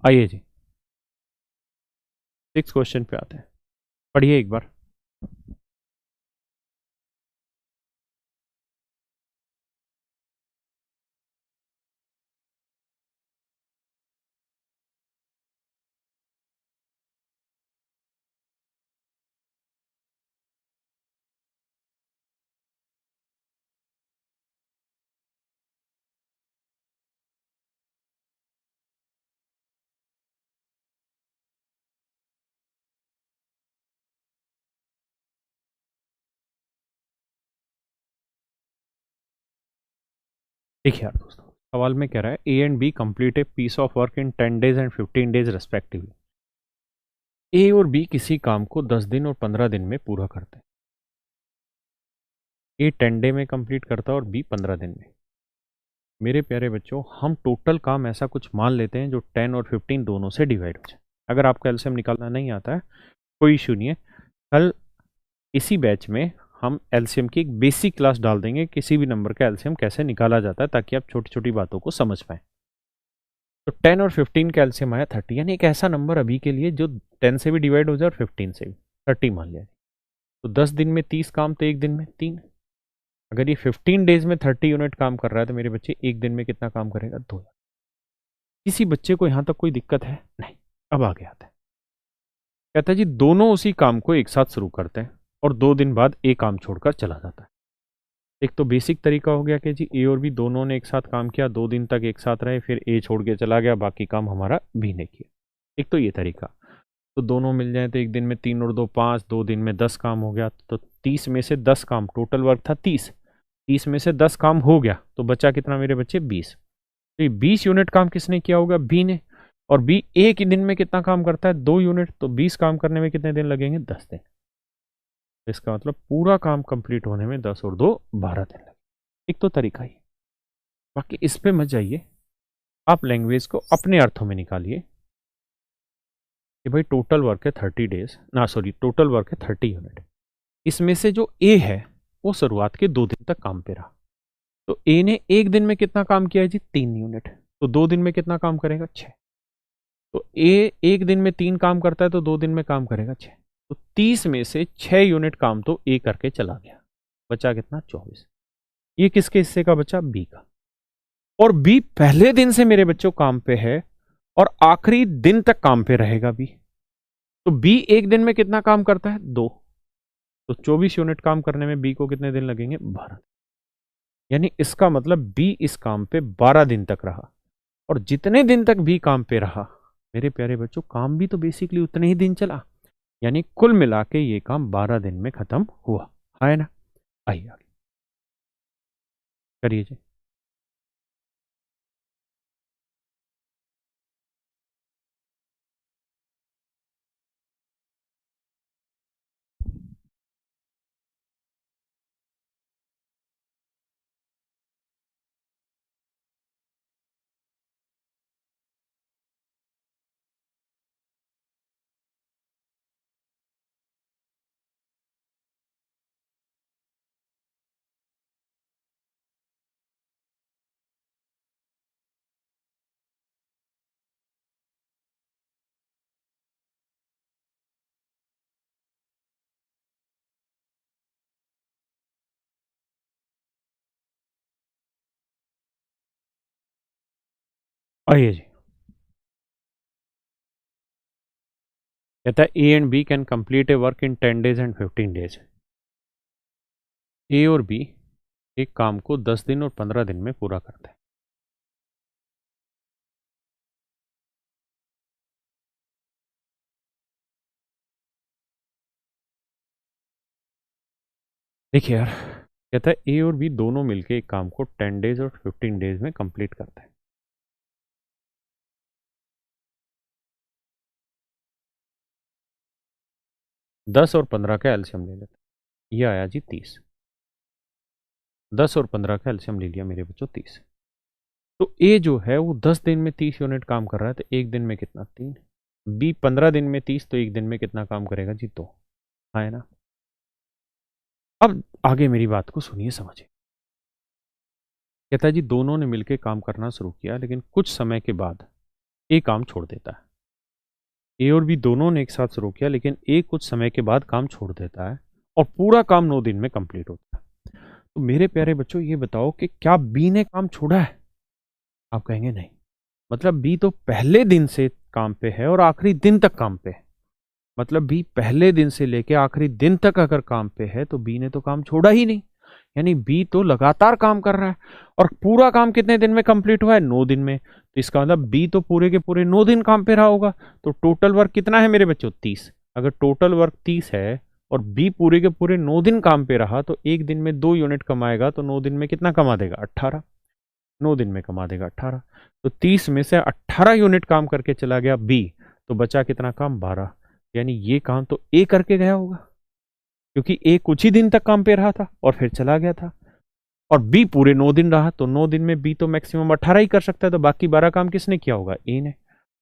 आइए जी 6 क्वेश्चन पे आते हैं, पढ़िए एक बार। देखिए यार दोस्तों, सवाल में कह रहा है A and B complete a piece of work in 10 days and 15 days respectively. A और बी किसी काम को 10 दिन और 15 दिन में पूरा करते हैं। ए 10 डे में कंप्लीट करता है और बी 15 दिन में। मेरे प्यारे बच्चों, हम टोटल काम ऐसा कुछ मान लेते हैं जो 10 और 15 दोनों से डिवाइड हो जाए। अगर आपका एलसीएम निकालना नहीं आता है कोई इशू नहीं है, कल इसी बैच में हम एलसीएम की एक बेसिक क्लास डाल देंगे, किसी भी नंबर का एलसीएम कैसे निकाला जाता है, ताकि आप छोटी छोटी बातों को समझ पाएं। तो 10 और 15 का एलसीएम आया 30, यानी एक ऐसा नंबर अभी के लिए जो 10 से भी डिवाइड हो जाए और 15 से भी, 30 मान लिया। तो 10 दिन में 30 काम, तो एक दिन में 3। अगर ये 15 डेज में 30 यूनिट काम कर रहा है तो मेरे बच्चे एक दिन में कितना काम करेगा? 2। किसी बच्चे को यहां तक कोई दिक्कत है? नहीं। अब आगे आता है, कहता है जी दोनों उसी काम को एक साथ शुरू करते हैं और 2 दिन बाद एक काम छोड़कर चला जाता है। एक तो बेसिक तरीका हो गया कि जी ए और बी दोनों ने एक साथ काम किया, 2 दिन तक एक साथ रहे, फिर ए छोड़ के चला गया, बाकी काम हमारा बी ने किया। एक तो ये तरीका। तो दोनों मिल जाए तो एक दिन में 3 और 2 5, 2 दिन में 10 काम हो गया। तो 30 में से 10 काम, टोटल वर्क था 30, 30 में से 10 काम हो गया तो बचा कितना मेरे बच्चे 20। तो ये 20 यूनिट काम किसने किया होगा, बी ने। और बी एक ही दिन में कितना काम करता है, 2 यूनिट, तो 20 काम करने में कितने दिन लगेंगे, 10 दिन। तो इसका मतलब पूरा काम कंप्लीट होने में 10 और 2 12 दिन लगे। एक तो तरीका ही, बाकी इस पे मत जाइए, आप लैंग्वेज को अपने अर्थों में निकालिए कि भाई टोटल वर्क है 30 डेज ना, सॉरी टोटल वर्क है 30 यूनिट। इसमें से जो ए है वो शुरुआत के 2 दिन तक काम पे रहा। तो ए ने एक दिन में कितना काम किया है जी, 3 यूनिट। तो 2 दिन में कितना काम करेगा, 6। तो ए एक दिन में 3 काम करता है तो 2 दिन में काम करेगा 6। तो 30 में से 6 यूनिट काम तो ए करके चला गया, बचा कितना, 24। ये किसके हिस्से का बचा, बी का। और बी पहले दिन से मेरे बच्चों काम पे है और आखिरी दिन तक काम पे रहेगा बी। तो बी एक दिन में कितना काम करता है, 2। तो 24 यूनिट काम करने में बी को कितने दिन लगेंगे, 12। यानी इसका मतलब बी इस काम पे 12 दिन तक रहा। और जितने दिन तक बी काम पे रहा मेरे प्यारे बच्चों, काम भी तो बेसिकली उतने ही दिन चला। यानी कुल मिला के ये काम 12 दिन में खत्म हुआ है ना। आइए आगे करिए जी। आइए जी। कहता है A and B can complete a work in 10 days and 15 days. A और बी एक काम को 10 दिन और 15 दिन में पूरा करते हैं। देखिए यार, कहता है ए और बी दोनों मिलके एक काम को 10 डेज और 15 डेज में कंप्लीट करते हैं। 10 और 15 का एल्सियम ले लेते हैं, ये आया जी 30। 10 और 15 का एल्सियम ले लिया मेरे बच्चों, 30। तो ए जो है वो 10 दिन में 30 यूनिट काम कर रहा है, तो एक दिन में कितना, 3। बी 15 दिन में 30, तो एक दिन में कितना काम करेगा जी, 2। है ना। अब आगे मेरी बात को सुनिए, समझिए। कहता है जी दोनों ने मिलकर काम करना शुरू किया, लेकिन कुछ समय के बाद ए काम छोड़ देता है। ए और बी दोनों ने एक साथ शुरू किया, लेकिन ए कुछ समय के बाद काम छोड़ देता है और पूरा काम 9 दिन में कंप्लीट होता है। तो मेरे प्यारे बच्चों ये बताओ कि क्या बी ने काम छोड़ा है। आप कहेंगे नहीं, मतलब बी तो पहले दिन से काम पे है और आखिरी दिन तक काम पे है। मतलब बी पहले दिन से लेके आखिरी दिन तक अगर काम पे है तो बी ने तो काम छोड़ा ही नहीं। यानी बी तो लगातार काम कर रहा है। और पूरा काम कितने दिन में कंप्लीट हुआ है, 9 दिन में। तो इसका मतलब बी तो पूरे के पूरे 9 दिन काम पे रहा होगा। तो टोटल वर्क कितना है मेरे बच्चों, 30। अगर टोटल वर्क 30 है और बी पूरे के पूरे 9 दिन काम पे रहा, तो एक दिन में 2 यूनिट कमाएगा, तो 9 दिन में कितना कमा देगा, 18। 9 दिन में कमा देगा 18। तो 30 में से 18 यूनिट काम करके चला गया बी, तो बचा कितना काम, 12। यानी ये काम तो ए करके गया होगा, क्योंकि ए कुछ ही दिन तक काम पे रहा था और फिर चला गया था। और बी पूरे 9 दिन रहा, तो 9 दिन में बी तो मैक्सिमम 18 ही कर सकता है, तो बाकी 12 काम किसने किया होगा, ए ने।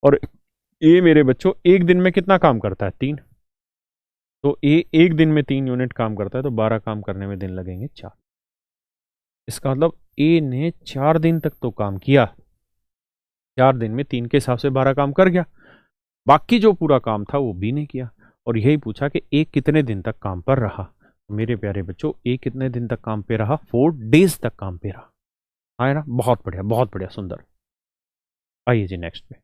और ए मेरे बच्चों एक दिन में कितना काम करता है, 3। तो ए एक दिन में 3 यूनिट काम करता है, तो 12 काम करने में दिन लगेंगे 4। इसका मतलब ए ने 4 दिन तक तो काम किया, 4 दिन में 3 के हिसाब से 12 काम कर गया। बाकी जो पूरा काम था वो बी ने किया। और यही पूछा कि ए कितने दिन तक काम पर रहा। तो मेरे प्यारे बच्चों, ए कितने दिन तक काम पे रहा, 4 डेज तक काम पे रहा। है ना, बहुत बढ़िया, बहुत बढ़िया, सुंदर। आइए जी नेक्स्ट पे।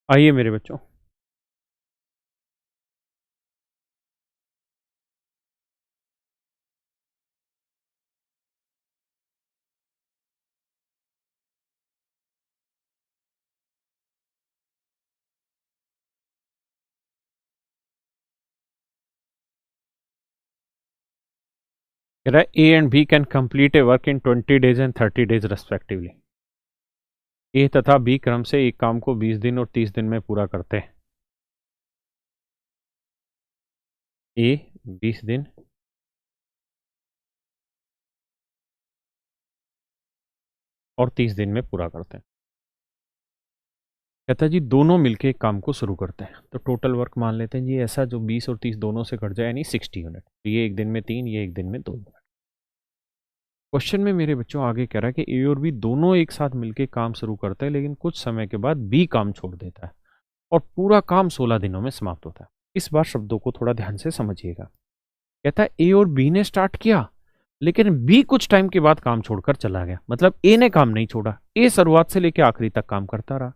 आइए मेरे बच्चों, कह रहा है A and B can complete a work in 20 days and 30 days respectively. A तथा बी क्रम से एक काम को 20 दिन और 30 दिन में पूरा करते हैं। ए 20 दिन और 30 दिन में पूरा करते हैं। कहता है जी दोनों मिलके एक काम को शुरू करते हैं, तो टोटल वर्क मान लेते हैं जी ऐसा जो 20 और 30 दोनों से कट जाए, यानी 60 यूनिट। तो ये एक दिन में 3, ये एक दिन में 2 यूनिट। क्वेश्चन में मेरे बच्चों आगे कह रहा है कि ए और बी दोनों एक साथ मिलके काम शुरू करते हैं, लेकिन कुछ समय के बाद बी काम छोड़ देता है और पूरा काम 16 दिनों में समाप्त होता है। इस बार शब्दों को थोड़ा ध्यान से समझिएगा। कहता है ए और बी ने स्टार्ट किया, लेकिन बी कुछ टाइम के बाद काम छोड़कर चला गया। मतलब ए ने काम नहीं छोड़ा, ए शुरुआत से लेकर आखिरी तक काम करता रहा।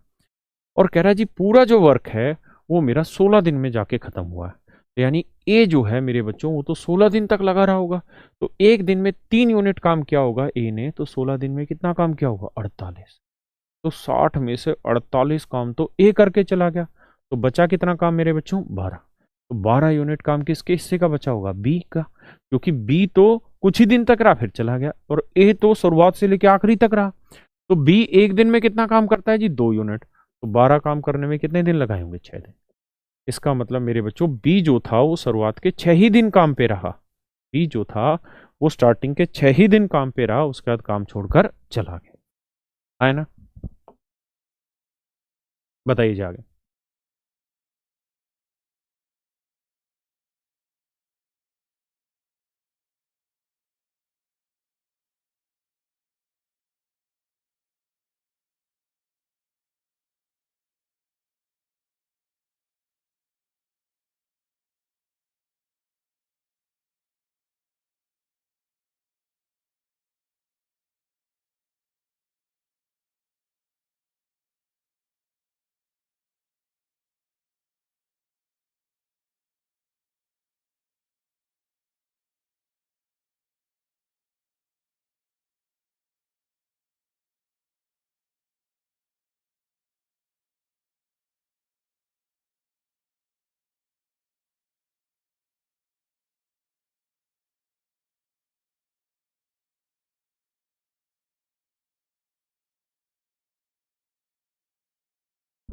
और कह रहा है जी पूरा जो वर्क है वो मेरा 16 दिन में जाके खत्म हुआ है। तो यानी ए जो है मेरे बच्चों वो तो 16 दिन तक लगा रहा होगा। तो एक दिन में 3 यूनिट काम किया होगा ए ने, तो 16 दिन में कितना काम किया होगा? 48। तो 60 में से 48 काम तो ए करके चला गया, तो बचा कितना काम मेरे बच्चों? 12। तो 12 यूनिट काम किसके हिस्से का बचा होगा? बी का, क्योंकि बी तो कुछ ही दिन तक रहा फिर चला गया, और ए तो शुरुआत से लेकर आखिरी तक रहा। तो बी एक दिन में कितना काम करता है जी? 2 यूनिट। तो 12 काम करने में कितने दिन लगाए होंगे? 6 दिन। इसका मतलब मेरे बच्चों बी जो था वो शुरुआत के 6 ही दिन काम पे रहा। बी जो था वो स्टार्टिंग के 6 ही दिन काम पे रहा, उसके बाद काम छोड़कर चला गया, है ना? बताइए जी आगे।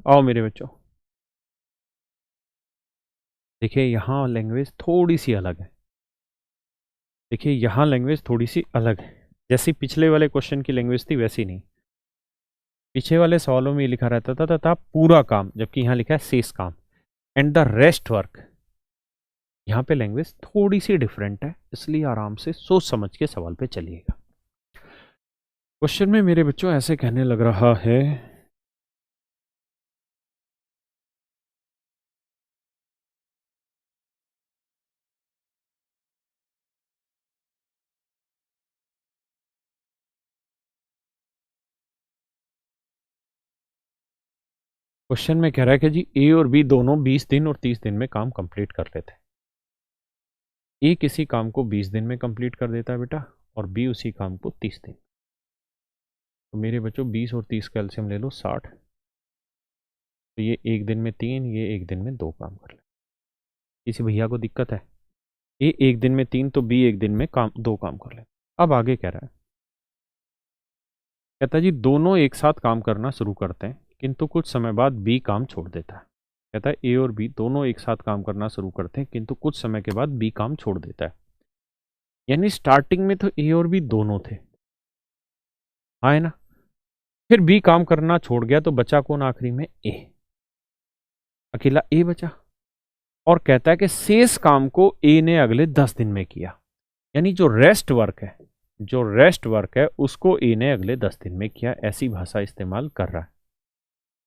आओ मेरे बच्चों, देखिए यहाँ लैंग्वेज थोड़ी सी अलग है। देखिए यहाँ लैंग्वेज थोड़ी सी अलग है, जैसी पिछले वाले क्वेश्चन की लैंग्वेज थी वैसी नहीं। पीछे वाले सवालों में ये लिखा रहता था तथा पूरा काम, जबकि यहाँ लिखा है शेष काम एंड द रेस्ट वर्क। यहाँ पे लैंग्वेज थोड़ी सी डिफरेंट है, इसलिए आराम से सोच समझ के सवाल पे चलिएगा। क्वेश्चन में मेरे बच्चों ऐसे कहने लग रहा है, क्वेश्चन में कह रहा है कि जी ए और बी दोनों 20 दिन और 30 दिन में काम कंप्लीट कर लेते हैं। ए किसी काम को 20 दिन में कंप्लीट कर देता है बेटा, और बी उसी काम को 30 दिन। तो मेरे बच्चों 20 और 30 का एलसीएम ले लो 60। तो ये एक दिन में 3, ये एक दिन में 2 काम कर ले। किसी भैया को दिक्कत है? ए एक दिन में 3 तो बी एक दिन में 2 काम कर ले। अब आगे कह रहा है, कहता है जी दोनों एक साथ काम करना शुरू करते हैं, किंतु कुछ समय बाद बी काम छोड़ देता है। कहता है ए और बी दोनों एक साथ काम करना शुरू करते हैं, किंतु कुछ समय के बाद बी काम छोड़ देता है। यानी स्टार्टिंग में तो ए और बी दोनों थे, हाँ है ना? फिर बी काम करना छोड़ गया, तो बचा कौन आखिरी में? ए। अकेला ए बचा। और कहता है कि शेष काम को ए ने अगले 10 दिन में किया। यानी जो रेस्ट वर्क है, जो रेस्ट वर्क है उसको ए ने अगले 10 दिन में किया, ऐसी भाषा इस्तेमाल कर रहा है।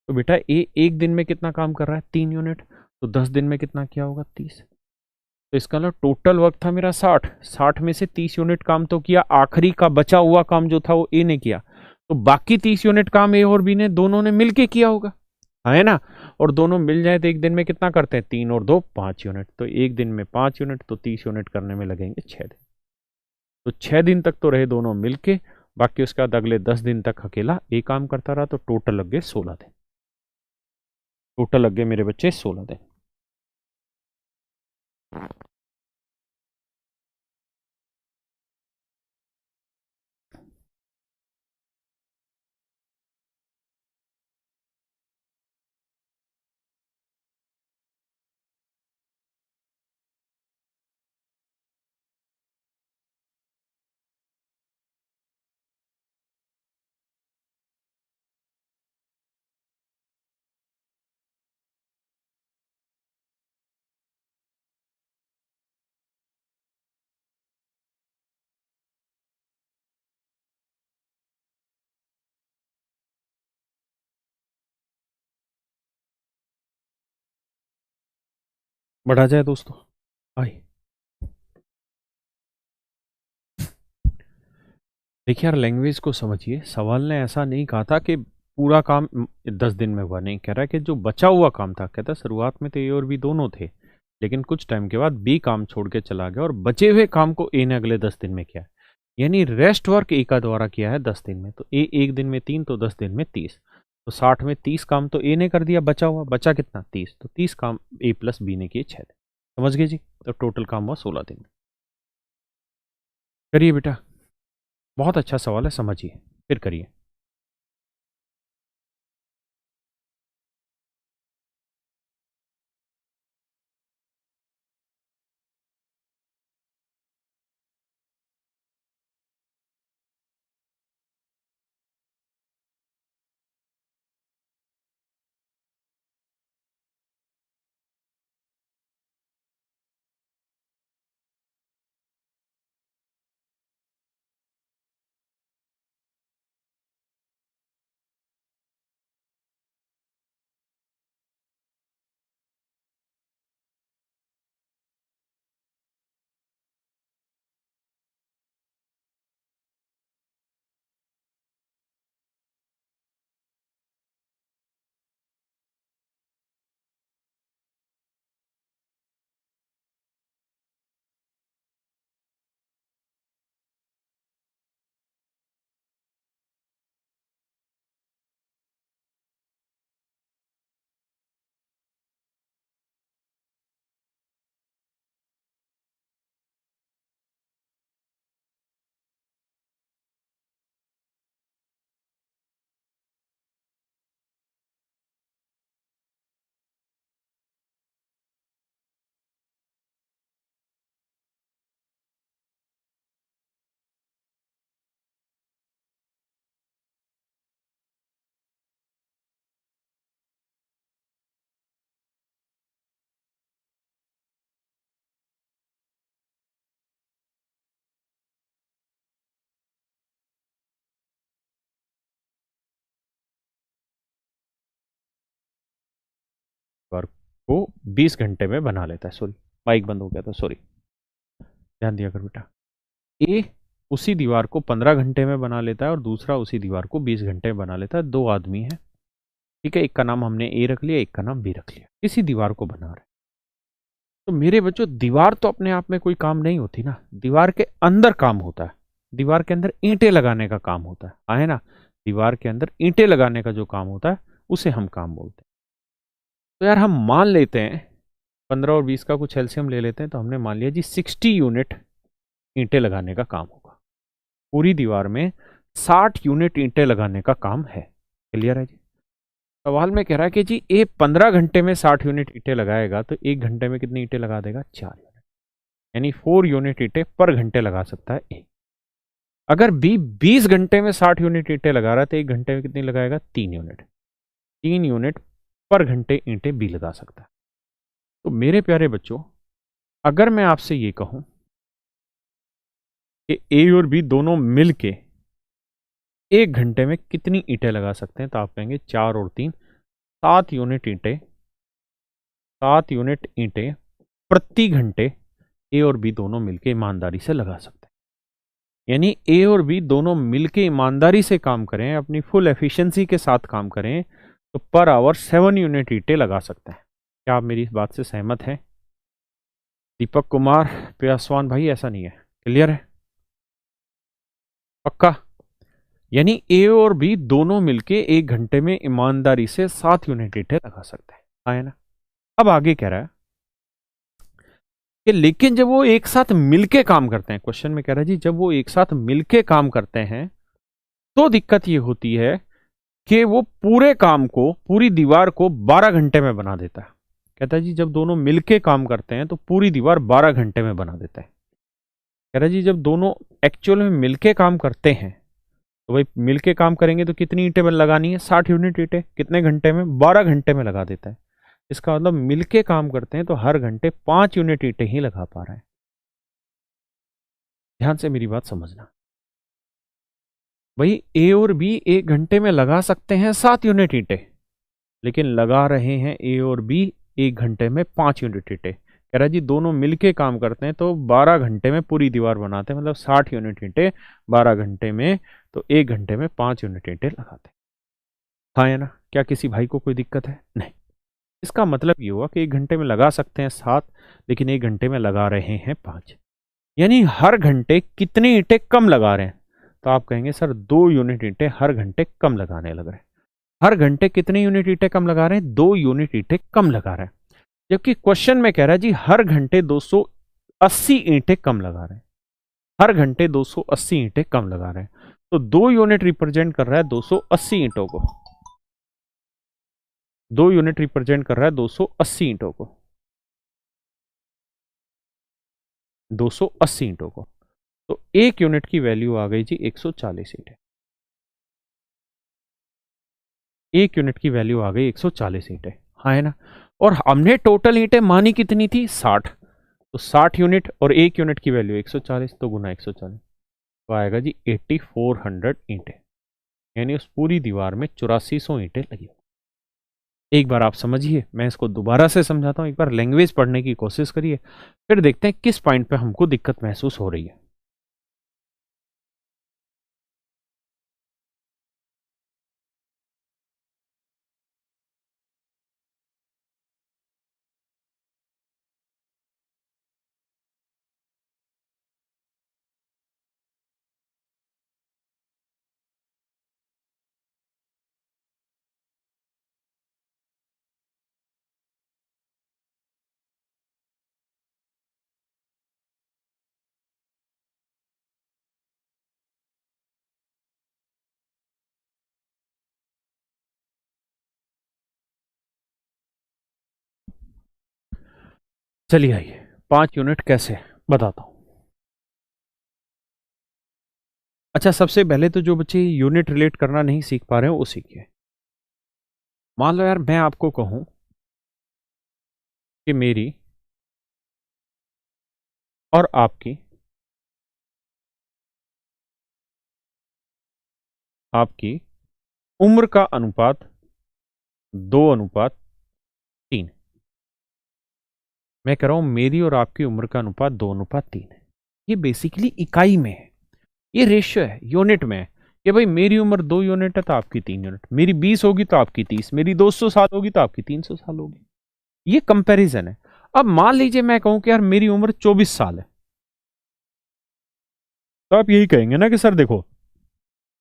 तो बेटा ए एक दिन में कितना काम कर रहा है? 3 यूनिट। तो 10 दिन में कितना किया होगा? 30। तो इसका मतलब टोटल वर्क था मेरा 60। 60 में से 30 यूनिट काम तो किया, आखिरी का बचा हुआ काम जो था वो ए ने किया। तो बाकी 30 यूनिट काम ए और बी ने दोनों ने मिलके किया होगा। है ना। और दोनों मिल जाए तो एक दिन में कितना करते हैं, 3 और 2 5 यूनिट, तो एक दिन में 5 यूनिट, तो 30 यूनिट करने में लगेंगे 6 दिन। तो 6 दिन तक तो रहे दोनों मिलके, बाकी उसके बाद अगले 10 दिन तक अकेला एक काम करता रहा, तो टोटल लग गए 16 दिन। टोटल लग गए मेरे बच्चे 16 दिन। बढ़ा जाए दोस्तों, आई। देखिए यार, लैंग्वेज को समझिए। सवाल ने ऐसा नहीं कहा था कि पूरा काम 10 दिन में हुआ, नहीं कह रहा कि जो बचा हुआ काम था, कहता शुरुआत में तो ए और बी दोनों थे, लेकिन कुछ टाइम के बाद बी काम छोड़ के चला गया और बचे हुए काम को ए ने अगले 10 दिन में किया। यानी रेस्ट वर्क ए का द्वारा किया है 10 दिन में, तो ए एक दिन में 3, तो 10 दिन में 30, तो 60 में 30 काम तो ए ने कर दिया, बचा हुआ बचा कितना 30, तो 30 काम ए प्लस बी ने किए 6 दिन। समझ गए जी, तो टोटल काम हुआ 16 दिन। करिए बेटा, बहुत अच्छा सवाल है, समझिए फिर करिए। वर्क को 20 घंटे में बना लेता है, सॉरी माइक बंद हो गया था, सॉरी, ध्यान दिया कर बेटा। ए उसी दीवार को 15 घंटे में बना लेता है और दूसरा उसी दीवार को 20 घंटे में बना लेता है। दो आदमी हैं, ठीक है, एक का नाम हमने ए रख लिया, एक का नाम बी रख लिया, इसी दीवार को बना रहे हैं। तो मेरे बच्चों, दीवार तो अपने आप में कोई काम नहीं होती ना, दीवार के अंदर काम होता है। दीवार के अंदर ईंटें लगाने का काम होता है, आए ना। दीवार के अंदर ईंटें लगाने का जो काम होता है उसे हम काम बोलते हैं। तो यार हम मान लेते हैं 15 और 20 का कुछ एलसीएम ले लेते हैं, तो हमने मान लिया जी 60 यूनिट ईंटें लगाने का काम होगा। पूरी दीवार में 60 यूनिट ईंटें लगाने का काम है। क्लियर है जी। सवाल में कह रहा है कि जी ए 15 घंटे में 60 यूनिट ईंटें लगाएगा, तो 1 घंटे में कितनी ईंटें लगा देगा, 4 यूनिट, यानी 4 यूनिट ईंटें पर घंटे लगा सकता है ए। अगर बी 20 घंटे में 60 यूनिट ईंटें लगा रहा है, तो 1 घंटे में कितनी लगाएगा, 3 यूनिट। 3 यूनिट पर घंटे ईंटें बी लगा सकता है। तो मेरे प्यारे बच्चों, अगर मैं आपसे ये कहूं कि ए और बी दोनों मिलके 1 घंटे में कितनी ईंटें लगा सकते हैं, तो आप कहेंगे 4 और 3, 7 यूनिट ईंटें। 7 यूनिट ईंटें प्रति घंटे ए और बी दोनों मिलकर ईमानदारी से लगा सकते हैं। यानी ए और बी दोनों मिलकर ईमानदारी से काम करें, अपनी फुल एफिशिएंसी के साथ काम करें, तो पर आवर 7 यूनिट ईंटें लगा सकते हैं। क्या आप मेरी इस बात से सहमत हैं? दीपक कुमार, पासवान भाई, ऐसा नहीं है, क्लियर है? पक्का? यानी ए और बी दोनों मिलके 1 घंटे में ईमानदारी से 7 यूनिट ईंटें लगा सकते हैं, है ना? अब आगे कह रहा है कि लेकिन जब वो एक साथ मिलके काम करते हैं, क्वेश्चन में कह रहा है जी जब वो एक साथ मिलके काम करते हैं तो दिक्कत ये होती है कि वो पूरे काम को, पूरी दीवार को 12 घंटे में बना देता है। कहता है जी जब दोनों मिलके काम करते हैं तो पूरी दीवार 12 घंटे में बना देता है। कह रहा है जी जब दोनों एक्चुअल में मिलके काम करते हैं तो भाई मिलके काम करेंगे तो कितनी ईंटें लगानी है? 60 यूनिट ईंटें। कितने घंटे में? 12 घंटे में लगा देता है। इसका मतलब मिलके काम करते हैं तो हर घंटे 5 यूनिट ईंटें ही लगा पा रहे हैं। ध्यान से मेरी बात समझना भाई, ए और बी 1 घंटे में लगा सकते हैं 7 यूनिट ईंटें, लेकिन लगा रहे हैं ए और बी 1 घंटे में 5 यूनिट ईंटें। कह रहा है जी दोनों मिलके काम करते हैं तो 12 घंटे में पूरी दीवार बनाते हैं, मतलब 60 यूनिट ईंटें 12 घंटे में, तो 1 घंटे में 5 यूनिट ईंटें लगाते हैं। हाँ या ना? क्या किसी भाई को कोई दिक्कत है? नहीं। इसका मतलब ये हुआ कि 1 घंटे में लगा सकते हैं 7, लेकिन 1 घंटे में लगा रहे हैं 5। यानी हर घंटे कितनी ईंटें कम लगा रहे हैं? तो आप कहेंगे सर 2 यूनिट ईंटें हर घंटे कम लगाने लग रहे हैं। हर घंटे कितने यूनिट ईंटें कम लगा रहे हैं? 2 यूनिट ईंटें कम लगा रहे हैं। जबकि क्वेश्चन में कह रहा है जी हर घंटे 280 ईंटें कम लगा रहे हैं। हर घंटे 280 ईंटें कम लगा रहे हैं, तो 2 यूनिट रिप्रेजेंट कर रहा है 280 ईंटों को। 2 यूनिट रिप्रेजेंट कर रहा है 280 ईंटों को, 280 ईंटों को। तो 1 यूनिट की वैल्यू आ गई जी 140 ईंटें। 1 यूनिट की वैल्यू आ गई 140 ईंटें, हाँ है ना? और हमने टोटल ईंटें मानी कितनी थी? 60। तो 60 यूनिट और 1 यूनिट की वैल्यू 140, तो गुना 140 तो आएगा जी 8400 ईंटें। यानी उस पूरी दीवार में 8400 ईंटें लगी। एक बार आप समझिए, मैं इसको दोबारा से समझाता हूं, एक बार लैंग्वेज पढ़ने की कोशिश करिए, फिर देखते हैं किस पॉइंट पे हमको दिक्कत महसूस हो रही है। चलिए आइए 5 यूनिट कैसे बताता हूं। अच्छा, सबसे पहले तो जो बच्चे यूनिट रिलेट करना नहीं सीख पा रहे हो वो सीखिए। मान लो यार मैं आपको कहूं कि मेरी और आपकी आपकी उम्र का अनुपात 2:3। मैं कह रहा हूं मेरी और आपकी उम्र का अनुपात 2:3 है। ये बेसिकली इकाई में है, ये रेशियो है, यूनिट में है कि भाई मेरी उम्र 2 यूनिट है तो आपकी 3 यूनिट, मेरी 20 होगी तो आपकी 30, मेरी 200 साल होगी तो आपकी 300 साल होगी। ये कंपैरिजन है। अब मान लीजिए मैं कहूं कि यार मेरी उम्र 24 साल है, तो आप यही कहेंगे ना कि सर देखो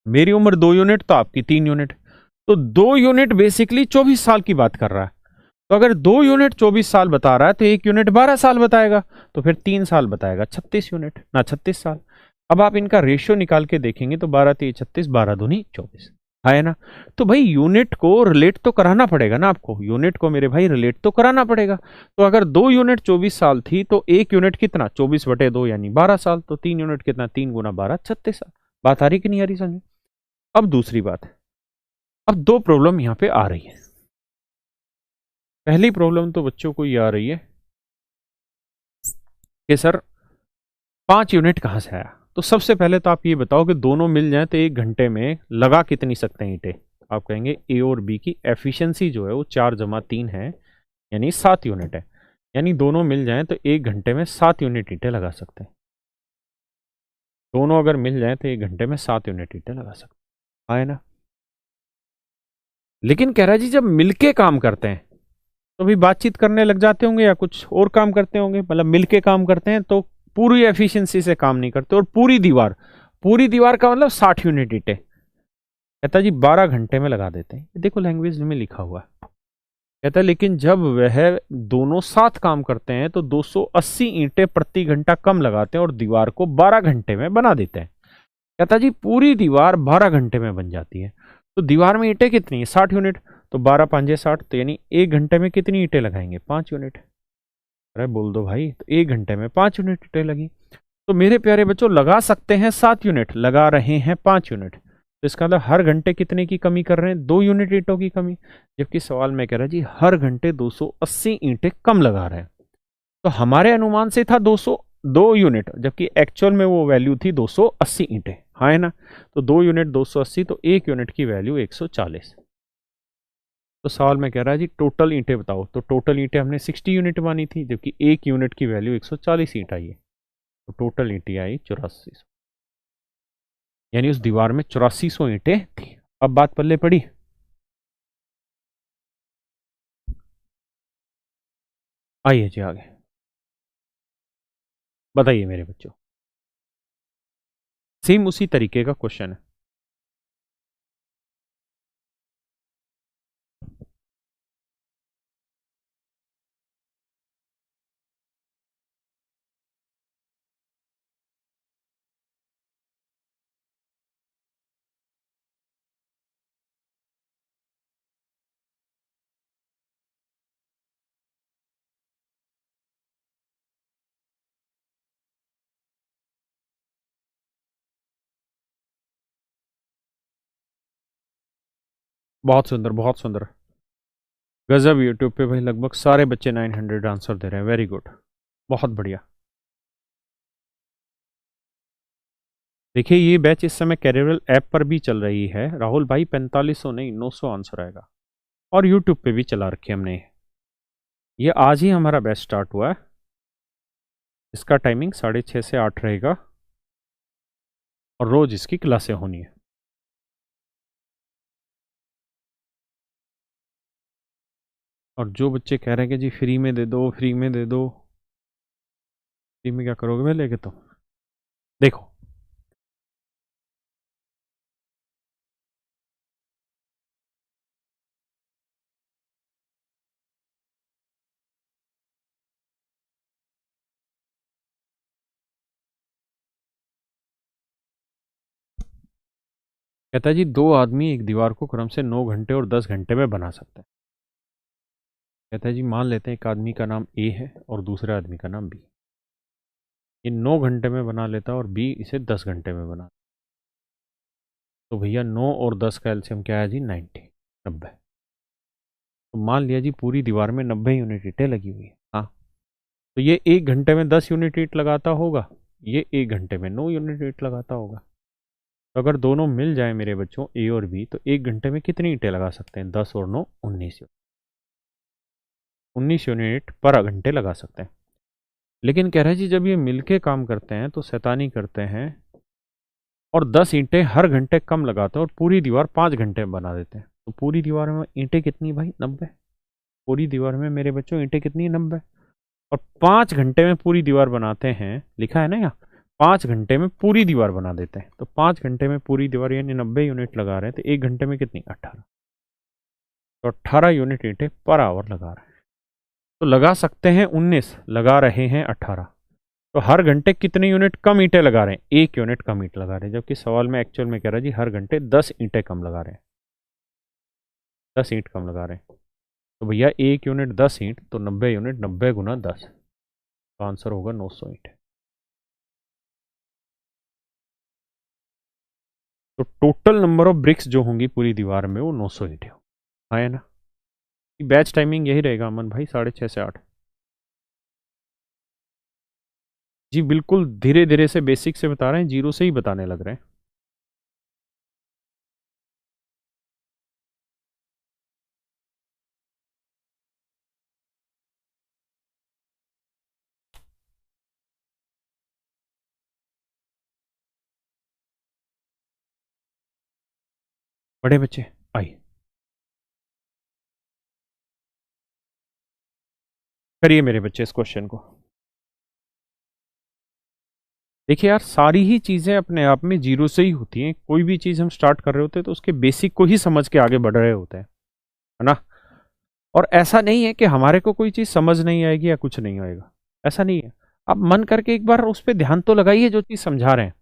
मेरी उम्र 2 यूनिट तो आपकी 3 यूनिट, तो 2 यूनिट बेसिकली 24 साल की बात कर रहा है। तो अगर 2 यूनिट 24 साल बता रहा है तो 1 यूनिट 12 साल बताएगा, तो फिर 3 साल बताएगा 36 यूनिट ना 36 साल। अब आप इनका रेशियो निकाल के देखेंगे तो 12×3=36, 12×2=24, है ना? तो भाई यूनिट को रिलेट तो कराना पड़ेगा ना आपको, यूनिट को मेरे भाई रिलेट तो कराना पड़ेगा। तो अगर 2 यूनिट 24 साल थी तो 1 यूनिट कितना? 24/2 यानी 12 साल, तो 3 यूनिट कितना? 3 × 12 36 साल। बात आ रही कि नहीं आ रही समझ? अब दूसरी बात, अब दो प्रॉब्लम यहां पे आ रही है। पहली प्रॉब्लम तो बच्चों को ये आ रही है कि सर 5 यूनिट कहां से आया? तो सबसे पहले तो आप ये बताओ कि दोनों मिल जाए तो 1 घंटे में लगा कितनी सकते हैं ईंटें? आप कहेंगे ए और बी की एफिशिएंसी जो है वो 4+3 है, यानी 7 यूनिट है। यानी दोनों मिल जाएं तो 1 घंटे में 7 यूनिट ईंटें लगा सकते हैं। दोनों अगर मिल जाएं तो 1 घंटे में 7 यूनिट ईंटें लगा सकते हैं, है ना? लेकिन कह रहा है जी जब मिलके काम करते हैं तो भी बातचीत करने लग जाते होंगे या कुछ और काम करते होंगे, मतलब मिलके काम करते हैं तो पूरी एफिशिएंसी से काम नहीं करते। और पूरी दीवार का मतलब 60 यूनिट ईंटें, कहता जी 12 घंटे में लगा देते हैं। देखो लैंग्वेज में लिखा हुआ है। कहता है लेकिन जब वह दोनों साथ काम करते हैं तो 280 ईंटें प्रति घंटा कम लगाते हैं और दीवार को 12 घंटे में बना देते हैं। कहता जी पूरी दीवार 12 घंटे में बन जाती है। तो दीवार में ईंटें कितनी है? 60 यूनिट। तो 12 5 60, तो यानी 1 घंटे में कितनी ईंटें लगाएंगे? 5 यूनिट। अरे बोल दो भाई, तो 1 घंटे में 5 यूनिट ईंटें लगी। तो मेरे प्यारे बच्चों लगा सकते हैं 7 यूनिट, लगा रहे हैं 5 यूनिट, तो इसका मतलब हर घंटे कितने की कमी कर रहे हैं? 2 यूनिट ईंटों की कमी। जबकि सवाल में कह रहा है जी हर घंटे 280 ईंटें कम लगा रहे हैं। तो हमारे अनुमान से था 202 यूनिट, जबकि एक्चुअल में वो वैल्यू थी 280 ईंटें। हाँ है ना? तो 2 यूनिट 280, तो 1 यूनिट की वैल्यू 140। तो सवाल में कह रहा है जी टोटल ईंटें बताओ। तो टोटल ईंटें हमने 60 यूनिट मानी थी, जबकि 1 यूनिट की वैल्यू 140 ईंट आई है। तो टोटल ईंटें आई 8400, यानी उस दीवार में 8400 ईंटें थी। अब बात पल्ले पड़ी। आइए जी आगे बताइए मेरे बच्चों। सेम उसी तरीके का क्वेश्चन है। बहुत सुंदर, बहुत सुंदर। गजब, यूट्यूब पे भाई लगभग सारे बच्चे 900 आंसर दे रहे हैं। वेरी गुड, बहुत बढ़िया। देखिए ये बैच इस समय कैरियर ऐप पर भी चल रही है राहुल भाई। 4500 नहीं, 900 आंसर आएगा। और यूट्यूब पे भी चला रखे हमने। ये आज ही हमारा बैच स्टार्ट हुआ है। इसका टाइमिंग 6:30 से 8 रहेगा और रोज इसकी क्लासें होनी है। और जो बच्चे कह रहे हैं कि जी फ्री में दे दो, फ्री में दे दो, फ्री में क्या करोगे मैं लेके? तो देखो, कहता है जी 2 आदमी एक दीवार को क्रम से 9 घंटे और 10 घंटे में बना सकते हैं। कहता है जी मान लेते हैं एक आदमी का नाम ए है और दूसरे आदमी का नाम बी। ये 9 घंटे में बना लेता है और बी इसे 10 घंटे में बना। तो भैया 9 और 10 का एलसीएम क्या है जी? 90। तो मान लिया जी पूरी दीवार में 90 यूनिट ईंटें लगी हुई है। हाँ, तो ये 1 घंटे में 10 यूनिट ईंट लगाता होगा, ये 1 घंटे में 9 यूनिट ईंट लगाता होगा। तो अगर दोनों मिल जाए मेरे बच्चों ए और बी, तो 1 घंटे में कितनी ईंटें लगा सकते हैं? 10 और 9 19। 19 यूनिट पर घंटे लगा सकते हैं। लेकिन कह रहे हैं जी जब ये मिलके काम करते हैं तो शैतानी करते हैं और 10 ईंटें हर घंटे कम लगाते हैं और पूरी दीवार 5 घंटे में बना देते हैं। तो पूरी दीवार में ईंटें कितनी भाई? 90। पूरी दीवार में मेरे बच्चों ईंटें कितनी? 90। और 5 घंटे में पूरी दीवार बनाते हैं, लिखा है ना यहाँ, 5 घंटे में पूरी दीवार बना देते हैं। तो 5 घंटे में पूरी दीवार यानी 90 यूनिट लगा रहे हैं, तो 1 घंटे में कितनी? 18। तो 18 यूनिट ईंटें पर आवर लगा रहे हैं। तो लगा सकते हैं 19, लगा रहे हैं 18। तो हर घंटे कितने यूनिट कम ईंटें लगा रहे हैं? 1 यूनिट कम ईंट लगा रहे हैं। जबकि सवाल में एक्चुअल में कह रहा है जी हर घंटे 10 ईंटें कम लगा रहे हैं। 10 ईंट कम लगा रहे हैं। तो भैया 1 यूनिट 10 ईंट, तो 90 यूनिट 90 × 10, तो आंसर होगा 900 ईंट। तो टोटल नंबर ऑफ ब्रिक्स जो होंगी पूरी दीवार में वो 900 ईंटें होंगी। हाँ है ना? बैच टाइमिंग यही रहेगा अमन भाई, 6:30 से 8। जी बिल्कुल, धीरे धीरे से बेसिक से बता रहे हैं, जीरो से ही बताने लग रहे हैं। बड़े बच्चे आइए। करिए मेरे बच्चे इस क्वेश्चन को। देखिए यार, सारी ही चीजें अपने आप में जीरो से ही होती हैं। कोई भी चीज हम स्टार्ट कर रहे होते हैं तो उसके बेसिक को ही समझ के आगे बढ़ रहे होते हैं, है ना। और ऐसा नहीं है कि हमारे को कोई चीज समझ नहीं आएगी या कुछ नहीं आएगा, ऐसा नहीं है। आप मन करके एक बार उस पर ध्यान तो लगाइए जो चीज समझा रहे हैं।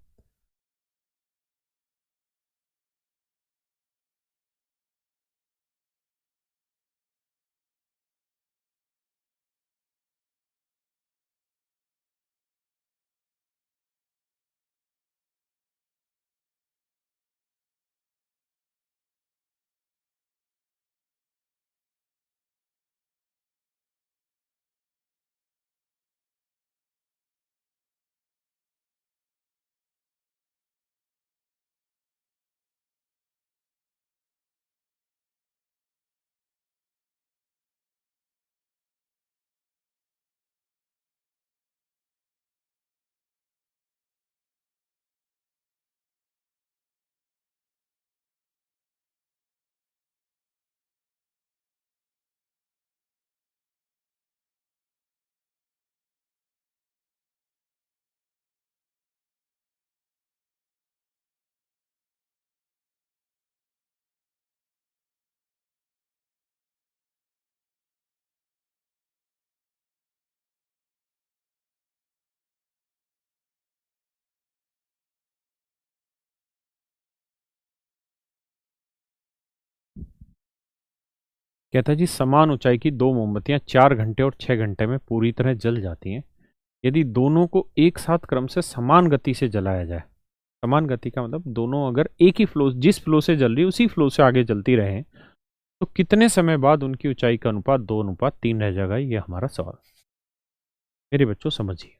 कहता है जी, समान ऊंचाई की दो मोमबत्तियां 4 घंटे और 6 घंटे में पूरी तरह जल जाती हैं यदि दोनों को एक साथ क्रम से समान गति से जलाया जाए। समान गति का मतलब दोनों अगर एक ही फ्लो, जिस फ्लो से जल रही है उसी फ्लो से आगे जलती रहे, तो कितने समय बाद उनकी ऊंचाई का अनुपात 2:3 रह जाएगा। ये हमारा सवाल। मेरे बच्चों समझिए।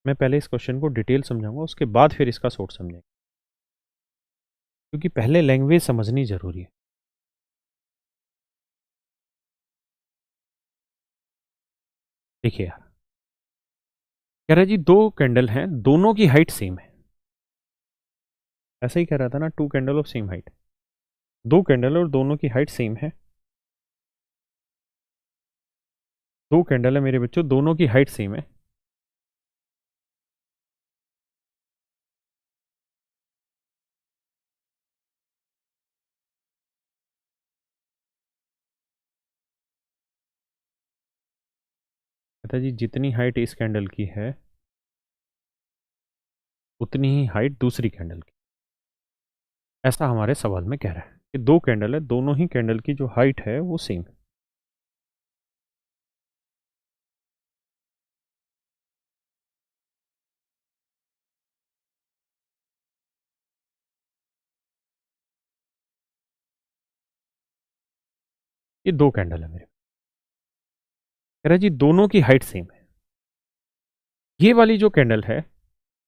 मैं पहले इस क्वेश्चन को डिटेल समझाऊंगा, उसके बाद फिर इसका सोर्स समझेंगे, क्योंकि पहले लैंग्वेज समझनी जरूरी है। देखिए यार, कह रहा है जी दो कैंडल हैं, दोनों की हाइट सेम है। ऐसा ही कह रहा था ना, two candle of same height. दो कैंडल और दोनों की हाइट सेम है। दो कैंडल है मेरे बच्चों, दोनों की हाइट सेम है। कहता है जी जितनी हाइट इस कैंडल की है उतनी ही हाइट दूसरी कैंडल की। ऐसा हमारे सवाल में कह रहा है कि दो कैंडल है, दोनों ही कैंडल की जो हाइट है वो सेम है। ये दो कैंडल है मेरे। कह रहा है जी दोनों की हाइट सेम है। ये वाली जो कैंडल है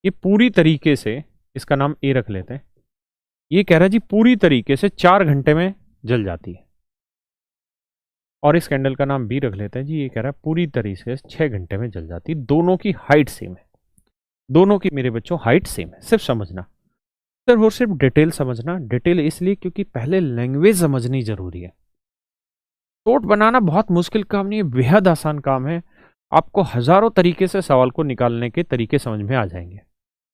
ये पूरी तरीके से, इसका नाम ए रख लेते हैं, ये कह रहा है जी पूरी तरीके से 4 घंटे में जल जाती है। और इस कैंडल का नाम बी रख लेते हैं जी, ये कह रहा है पूरी तरीके से 6 घंटे में जल जाती है। दोनों की हाइट सेम है। दोनों की मेरे बच्चों हाइट सेम है, सिर्फ समझना। सिर्फ और सिर्फ डिटेल समझना। डिटेल इसलिए क्योंकि पहले लैंग्वेज समझनी जरूरी है। नोट बनाना बहुत मुश्किल काम नहीं है, बेहद आसान काम है। आपको हजारों तरीके से सवाल को निकालने के तरीके समझ में आ जाएंगे।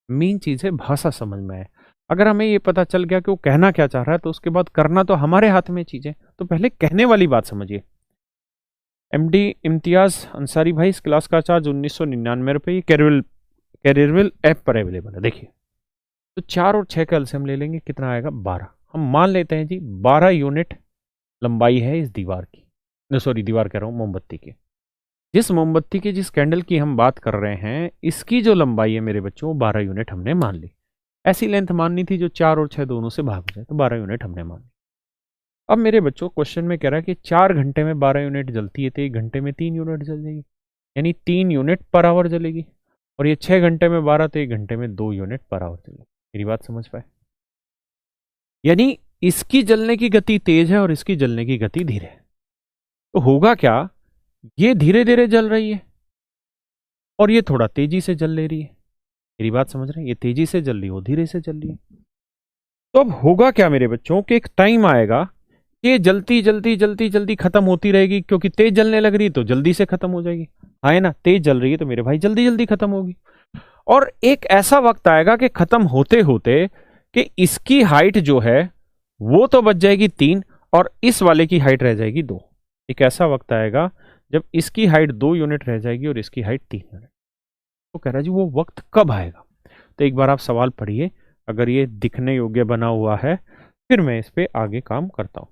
मेन चीज है भाषा समझ में आए। अगर हमें ये पता चल गया कि वो कहना क्या चाह रहा है, तो उसके बाद करना तो हमारे हाथ में चीजें। तो पहले कहने वाली बात समझिए। एमडी इम्तियाज अंसारी भाई, इस क्लास का चार्ज 1999 रुपये, ये कैरियरविल ऐप पर अवेलेबल है। देखिए, तो 4 और 6 का एलसीएम ले लेंगे, कितना आएगा 12। हम मान लेते हैं जी 12 यूनिट लंबाई है इस दीवार की, सॉरी दीवार कह रहा हूँ, मोमबत्ती की। जिस मोमबत्ती की, जिस कैंडल की हम बात कर रहे हैं, इसकी जो लंबाई है मेरे बच्चों, वो 12 यूनिट हमने मान ली। ऐसी लेंथ माननी थी जो 4 और 6 दोनों से भाग जाए, तो 12 यूनिट हमने मान ली। अब मेरे बच्चों क्वेश्चन में कह रहा है कि 4 घंटे में 12 यूनिट जलती है, तो 1 घंटे में 3 यूनिट जल जाएगी, यानी 3 यूनिट पर आवर जलेगी। और ये 6 घंटे में 12, तो 1 घंटे में 2 यूनिट पर आवर जलेगी। मेरी बात समझ पाए? यानी इसकी जलने की गति तेज है और इसकी जलने की गति धीरे है। तो होगा क्या, ये धीरे धीरे जल रही है और ये थोड़ा तेजी से जल ले रही है। मेरी बात समझ रहे हैं? ये तेजी से जल रही है, वो धीरे से जल रही है। तो अब होगा क्या मेरे बच्चों कि एक टाइम आएगा कि जल्दी जल्दी जल्दी जल्दी खत्म होती रहेगी, क्योंकि तेज जलने लग रही तो जल्दी से खत्म हो जाएगी। है ना, तेज जल रही है तो मेरे भाई जल्दी जल्दी खत्म होगी। और एक ऐसा वक्त आएगा कि खत्म होते होते कि इसकी हाइट जो है वो तो बच जाएगी 3 और इस वाले की हाइट रह जाएगी 2। एक ऐसा वक्त आएगा जब इसकी हाइट 2 यूनिट रह जाएगी और इसकी हाइट 3 यूनिट। तो कह रहा जी वो वक्त कब आएगा। तो एक बार आप सवाल पढ़िए, अगर ये दिखने योग्य बना हुआ है फिर मैं इस पे आगे काम करता हूं।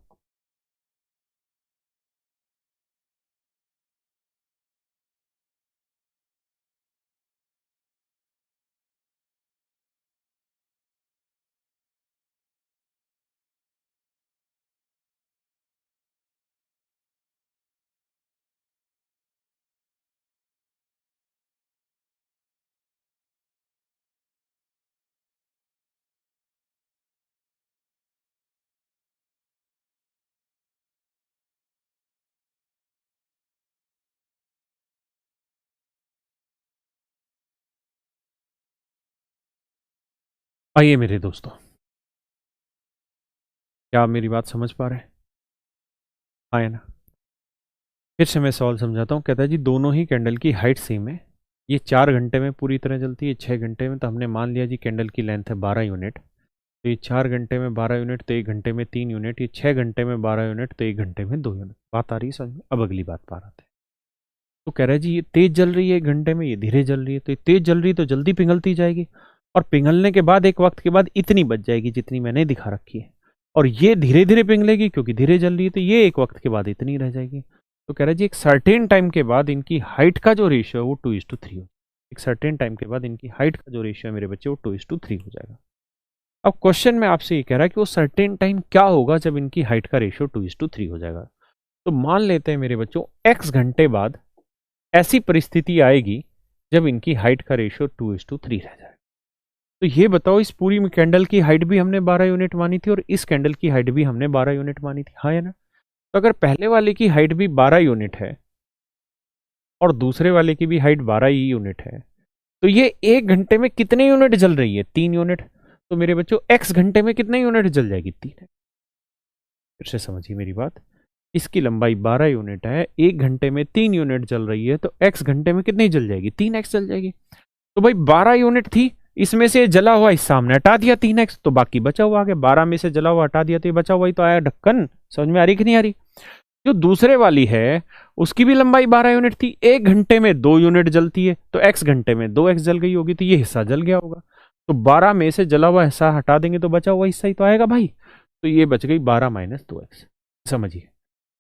आइए मेरे दोस्तों, क्या आप मेरी बात समझ पा रहे हैं? हाँ ना। फिर से मैं सवाल समझाता हूँ। कहता है जी दोनों ही कैंडल की हाइट सेम है, ये 4 घंटे में पूरी तरह जलती है, 6 घंटे में। तो हमने मान लिया जी कैंडल की लेंथ है 12 यूनिट, तो ये 4 घंटे में 12 यूनिट, तो 1 घंटे में 3 यूनिट, ये 6 घंटे में 12 यूनिट, तो 1 घंटे में 2 यूनिट। बात आ रही है समझ में? अब अगली बात पा रहे थे। तो कह रहा है जी ये तेज जल रही है 1 घंटे में, ये धीरे जल रही है। तो ये तेज जल रही है तो जल्दी पिघलती जाएगी, और पिघलने के बाद एक वक्त के बाद इतनी बच जाएगी जितनी मैंने दिखा रखी है। और ये धीरे धीरे पिघलेगी क्योंकि धीरे जल रही है, तो ये एक वक्त के बाद इतनी रह जाएगी। तो कह रहा है जी एक सर्टेन टाइम के बाद इनकी हाइट का जो रेशियो है वो 2:3 हो। एक सर्टेन टाइम के बाद इनकी हाइट का जो रेशियो है मेरे बच्चे वो 2:3 हो जाएगा। अब क्वेश्चन में आपसे ये कह रहा है कि वो सर्टेन टाइम क्या होगा जब इनकी हाइट का रेशियो 2:3 हो जाएगा। तो मान लेते हैं मेरे बच्चों x घंटे बाद ऐसी परिस्थिति आएगी जब इनकी हाइट का रेशियो 2:3 रह जाए। तो ये बताओ, इस पूरी कैंडल की हाइट भी हमने 12 यूनिट मानी थी और इस कैंडल की हाइट भी हमने 12 यूनिट मानी थी, हाँ या ना? तो अगर पहले वाले की हाइट भी 12 यूनिट है और दूसरे वाले की भी हाइट 12 ही यूनिट है, तो ये 1 घंटे में कितने यूनिट जल रही है? 3 यूनिट। तो मेरे बच्चों x घंटे में कितने यूनिट जल जाएगी? 3 है। फिर से समझिए मेरी बात, इसकी लंबाई 12 यूनिट है, 1 घंटे में 3 यूनिट जल रही है, तो x घंटे में कितनी जल जाएगी? 3x जल जाएगी। तो भाई 12 यूनिट थी, इसमें से जला हुआ हिस्सा हमने हटा दिया 3x, तो बाकी बचा हुआ आ गया। 12 में से जला हुआ हटा दिया तो ये बचा हुआ ही तो आया ढक्कन। समझ में आ रही कि नहीं आ रही? जो दूसरे वाली है उसकी भी लंबाई 12 यूनिट थी, 1 घंटे में 2 यूनिट जलती है, तो x घंटे में 2x जल गई होगी, तो ये हिस्सा जल गया होगा। तो 12 में से जला हुआ हिस्सा हटा देंगे तो बचा हुआ हिस्सा ही तो आएगा भाई। तो ये बच गई 12 - 2x। समझिए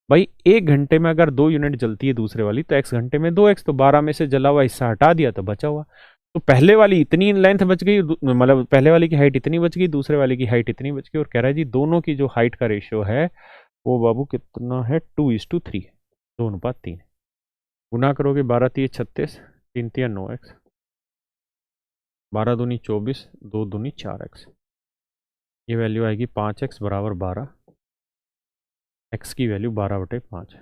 भाई, 1 घंटे में अगर 2 यूनिट जलती है दूसरे वाली, तो x घंटे में 2x, तो 12 में से जला हुआ हिस्सा हटा दिया तो बचा हुआ। तो पहले वाली इतनी लेंथ बच गई, मतलब पहले वाली की हाइट इतनी बच गई, दूसरे वाले की हाइट इतनी बच गई। और कह रहा है जी दोनों की जो हाइट का रेशियो है वो बाबू कितना है? 2:3, 2:3। गुना करोगे 12 × 36, 3 × 9x, 12 दूनी 24, 2 दूनी 4x। ये वैल्यू आएगी 5x बराबर 12, x की वैल्यू 12/5,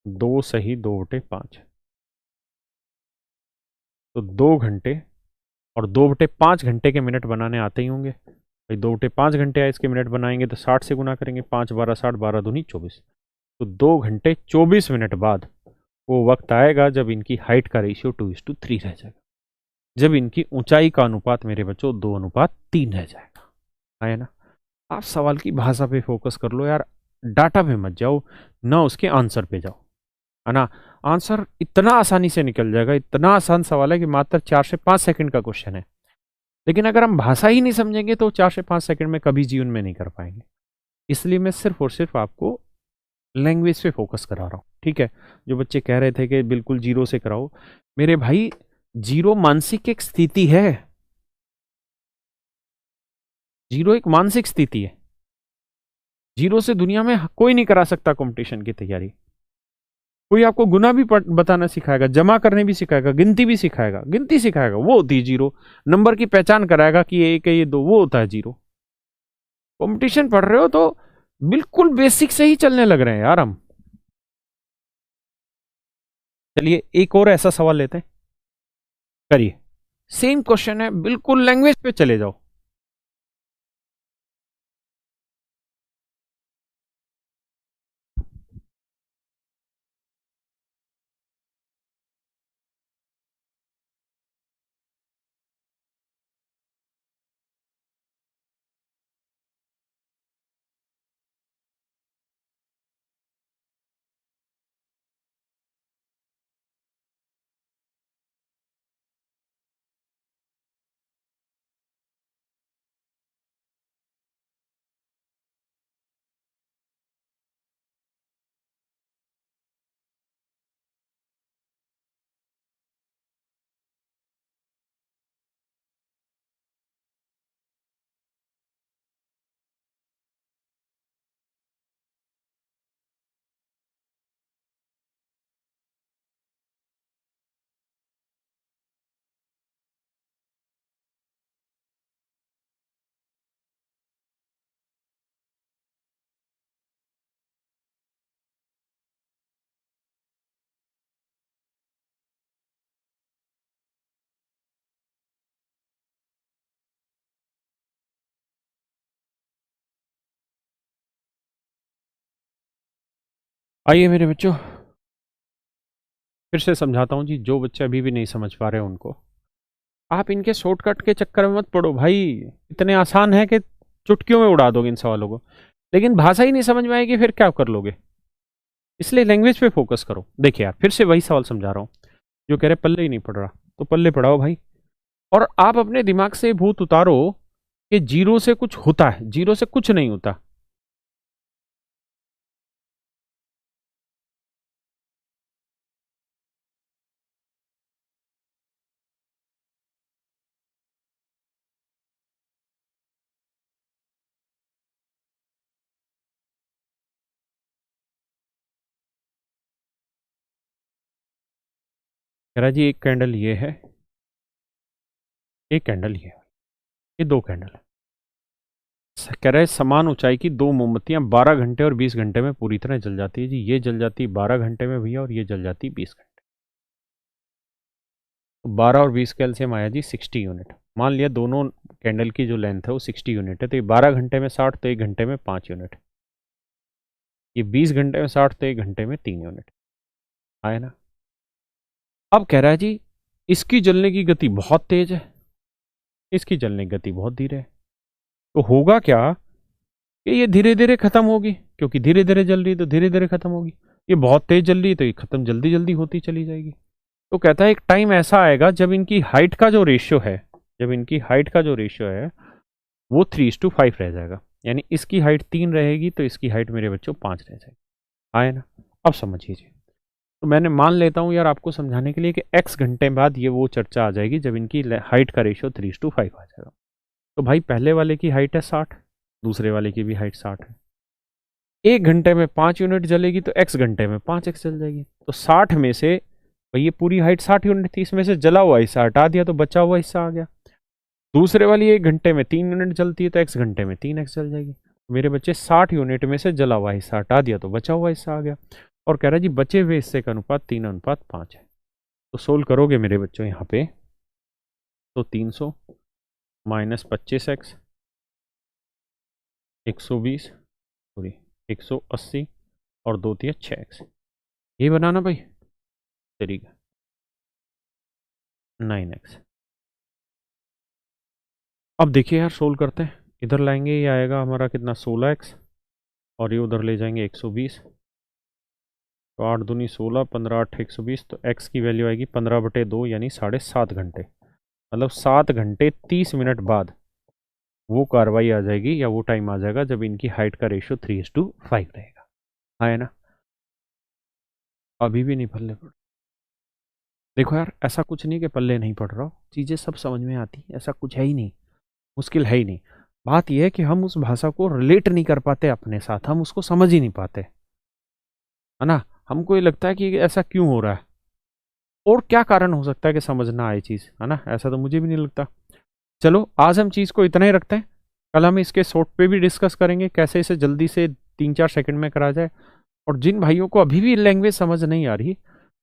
2 सही 2/5। तो 2 घंटे, और 2/5 घंटे के मिनट बनाने आते ही होंगे भाई। 2/5 घंटे आए, इसके मिनट बनाएंगे तो 60 से गुना करेंगे, 5 12 60, 12 दूनी 24। तो 2 घंटे 24 मिनट बाद वो वक्त आएगा जब इनकी हाइट का रेशियो 2:3 रह जाएगा, जब इनकी ऊंचाई का अनुपात मेरे बच्चों 2:3 रह जाएगा। है ना? आप सवाल की भाषा पे फोकस कर लो यार, डाटा पे मत जाओ, ना उसके आंसर पे जाओ। है ना? आंसर इतना आसानी से निकल जाएगा, इतना आसान सवाल है कि मात्र 4 से 5 सेकंड का क्वेश्चन है। लेकिन अगर हम भाषा ही नहीं समझेंगे तो 4 से 5 सेकंड में कभी जीवन में नहीं कर पाएंगे। इसलिए मैं सिर्फ और सिर्फ आपको लैंग्वेज पे फोकस करा रहा हूँ, ठीक है? जो बच्चे कह रहे थे कि बिल्कुल जीरो से कराओ, मेरे भाई जीरो मानसिक एक स्थिति है। जीरो एक मानसिक स्थिति है। जीरो से दुनिया में कोई नहीं करा सकता कंपटीशन की तैयारी। कोई आपको गुना भी बताना सिखाएगा, जमा करने भी सिखाएगा, गिनती भी सिखाएगा, गिनती सिखाएगा, वो होती है जीरो। नंबर की पहचान कराएगा कि ये 1 है ये 2, वो होता है जीरो। कंपटीशन पढ़ रहे हो तो बिल्कुल बेसिक से ही चलने लग रहे हैं यार हम। चलिए एक और ऐसा सवाल लेते हैं, करिए। सेम क्वेश्चन है, बिल्कुल लैंग्वेज पे चले जाओ। आइए मेरे बच्चों, फिर से समझाता हूँ जी। जो बच्चे अभी भी नहीं समझ पा रहे हैं उनको, आप इनके शॉर्टकट के चक्कर में मत पड़ो भाई। इतने आसान है कि चुटकियों में उड़ा दोगे इन सवालों को, लेकिन भाषा ही नहीं समझ में आएगी फिर क्या कर लोगे। इसलिए लैंग्वेज पे फोकस करो। देखिए यार, फिर से वही सवाल समझा रहा हूँ। जो कह रहे पल्ले ही नहीं पड़ रहा, तो पल्ले पढ़ाओ भाई। और आप अपने दिमाग से भूत उतारो कि जीरो से कुछ होता है, जीरो से कुछ नहीं होता। कह रहा जी एक कैंडल ये है, एक कैंडल ये है, ये दो कैंडल है। कह रहे समान ऊंचाई की दो मोमबत्तियां 12 घंटे और 20 घंटे में पूरी तरह जल जाती है जी। ये जल जाती है 12 घंटे में भैया, और ये जल जाती है 20 घंटे। तो 12 और 20 कैल्शियम आया जी 60 यूनिट। मान लिया दोनों कैंडल की जो लेंथ है वो 60 यूनिट है, तो ये 12 घंटे में 60, तो 1 घंटे में 5 यूनिट। ये 20 घंटे में 60, तो 1 घंटे में 3 यूनिट आया ना। अब कह रहा है जी इसकी जलने की गति बहुत तेज है, इसकी जलने की गति बहुत धीरे है। तो होगा क्या कि ये धीरे धीरे खत्म होगी, क्योंकि धीरे धीरे जल रही है तो धीरे धीरे खत्म होगी। ये बहुत तेज जल रही है तो ये खत्म जल्दी जल्दी होती चली जाएगी। तो कहता है एक टाइम ऐसा आएगा जब इनकी हाइट का जो रेशियो है, जब इनकी हाइट का जो रेशियो है वो 3:5 रह जाएगा। यानी इसकी हाइट 3 रहेगी तो इसकी हाइट मेरे बच्चों 5 रह जाएगी। आए ना। अब समझिए। तो मैंने मान लेता हूँ यार आपको समझाने के लिए कि x घंटे बाद ये वो चर्चा आ जाएगी जब इनकी हाइट का रेशियो 3:5 आ जाएगा। तो भाई पहले वाले की हाइट है 60, दूसरे वाले की भी हाइट 60 है। 1 घंटे में 5 यूनिट जलेगी तो x घंटे में 5x जल जाएगी। तो 60 में से भाई ये पूरी हाइट 60 यूनिट थी, इसमें से जला हुआ हिस्सा हटा दिया तो बचा हुआ हिस्सा आ गया। दूसरे वाली 1 घंटे में 3 यूनिट जलती है तो x घंटे में 3x जल जाएगी। मेरे बच्चे 60 यूनिट में से जला हुआ हिस्सा हटा दिया तो बचा हुआ हिस्सा आ गया। और कह रहा है जी बचे हुए हिस्से का अनुपात 3:5 है। तो सोल्व करोगे मेरे बच्चों यहाँ पे, तो 300 माइनस 25x 120 सॉरी 180 और 2 × 6x, ये बनाना भाई। तरीका 9x। अब देखिए यार सोल्व करते हैं। इधर लाएंगे ये आएगा हमारा कितना 16x, और ये उधर ले जाएंगे 120। तो 8 दूनी 16, 15 8 120, तो x की वैल्यू आएगी 15/2 यानी 7.5 घंटे। मतलब 7 घंटे 30 मिनट बाद वो कार्रवाई आ जाएगी या वो टाइम आ जाएगा जब इनकी हाइट का रेशियो 3:5 रहेगा। है ना। अभी भी नहीं पल्ले पड़। देखो यार ऐसा कुछ नहीं कि पल्ले नहीं पड़ रहा हो, चीज़ें सब समझ में आती, ऐसा कुछ है ही नहीं, मुश्किल है ही नहीं। बात यह है कि हम उस भाषा को रिलेट नहीं कर पाते अपने साथ, हम उसको समझ ही नहीं पाते, है ना। हमको ये लगता है कि ऐसा क्यों हो रहा है और क्या कारण हो सकता है कि समझ ना आए चीज़, है ना। ऐसा तो मुझे भी नहीं लगता। चलो आज हम चीज़ को इतना ही रखते हैं। कल हम इसके शॉर्ट पे भी डिस्कस करेंगे कैसे इसे जल्दी से 3-4 सेकंड में करा जाए। और जिन भाइयों को अभी भी लैंग्वेज समझ नहीं आ रही,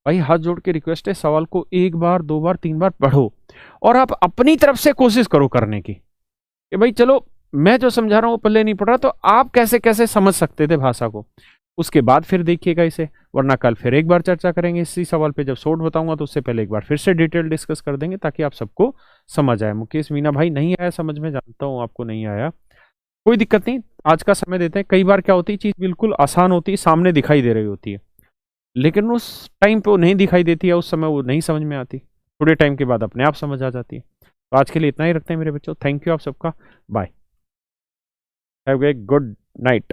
भाई हाथ जोड़ के रिक्वेस्ट है, सवाल को 1 बार 2 बार 3 बार पढ़ो और आप अपनी तरफ से कोशिश करो करने की कि भाई चलो मैं जो समझा रहा हूँ वो पल्ले नहीं पड़ रहा, तो आप कैसे कैसे समझ सकते थे भाषा को, उसके बाद फिर देखिएगा इसे। वरना कल फिर एक बार चर्चा करेंगे इसी सवाल पे। जब शॉर्ट बताऊंगा तो उससे पहले एक बार फिर से डिटेल डिस्कस कर देंगे ताकि आप सबको समझ आए। मुकेश मीना भाई नहीं आया समझ में, जानता हूँ आपको नहीं आया, कोई दिक्कत नहीं, आज का समय देते हैं। कई बार क्या होती है चीज़ बिल्कुल आसान होती है, सामने दिखाई दे रही होती है, लेकिन उस टाइम पे वो नहीं दिखाई देती है, उस समय वो नहीं समझ में आती, थोड़े टाइम के बाद अपने आप समझ आ जाती है। तो आज के लिए इतना ही रखते हैं मेरे बच्चों। थैंक यू आप सबका, bye, have a good night.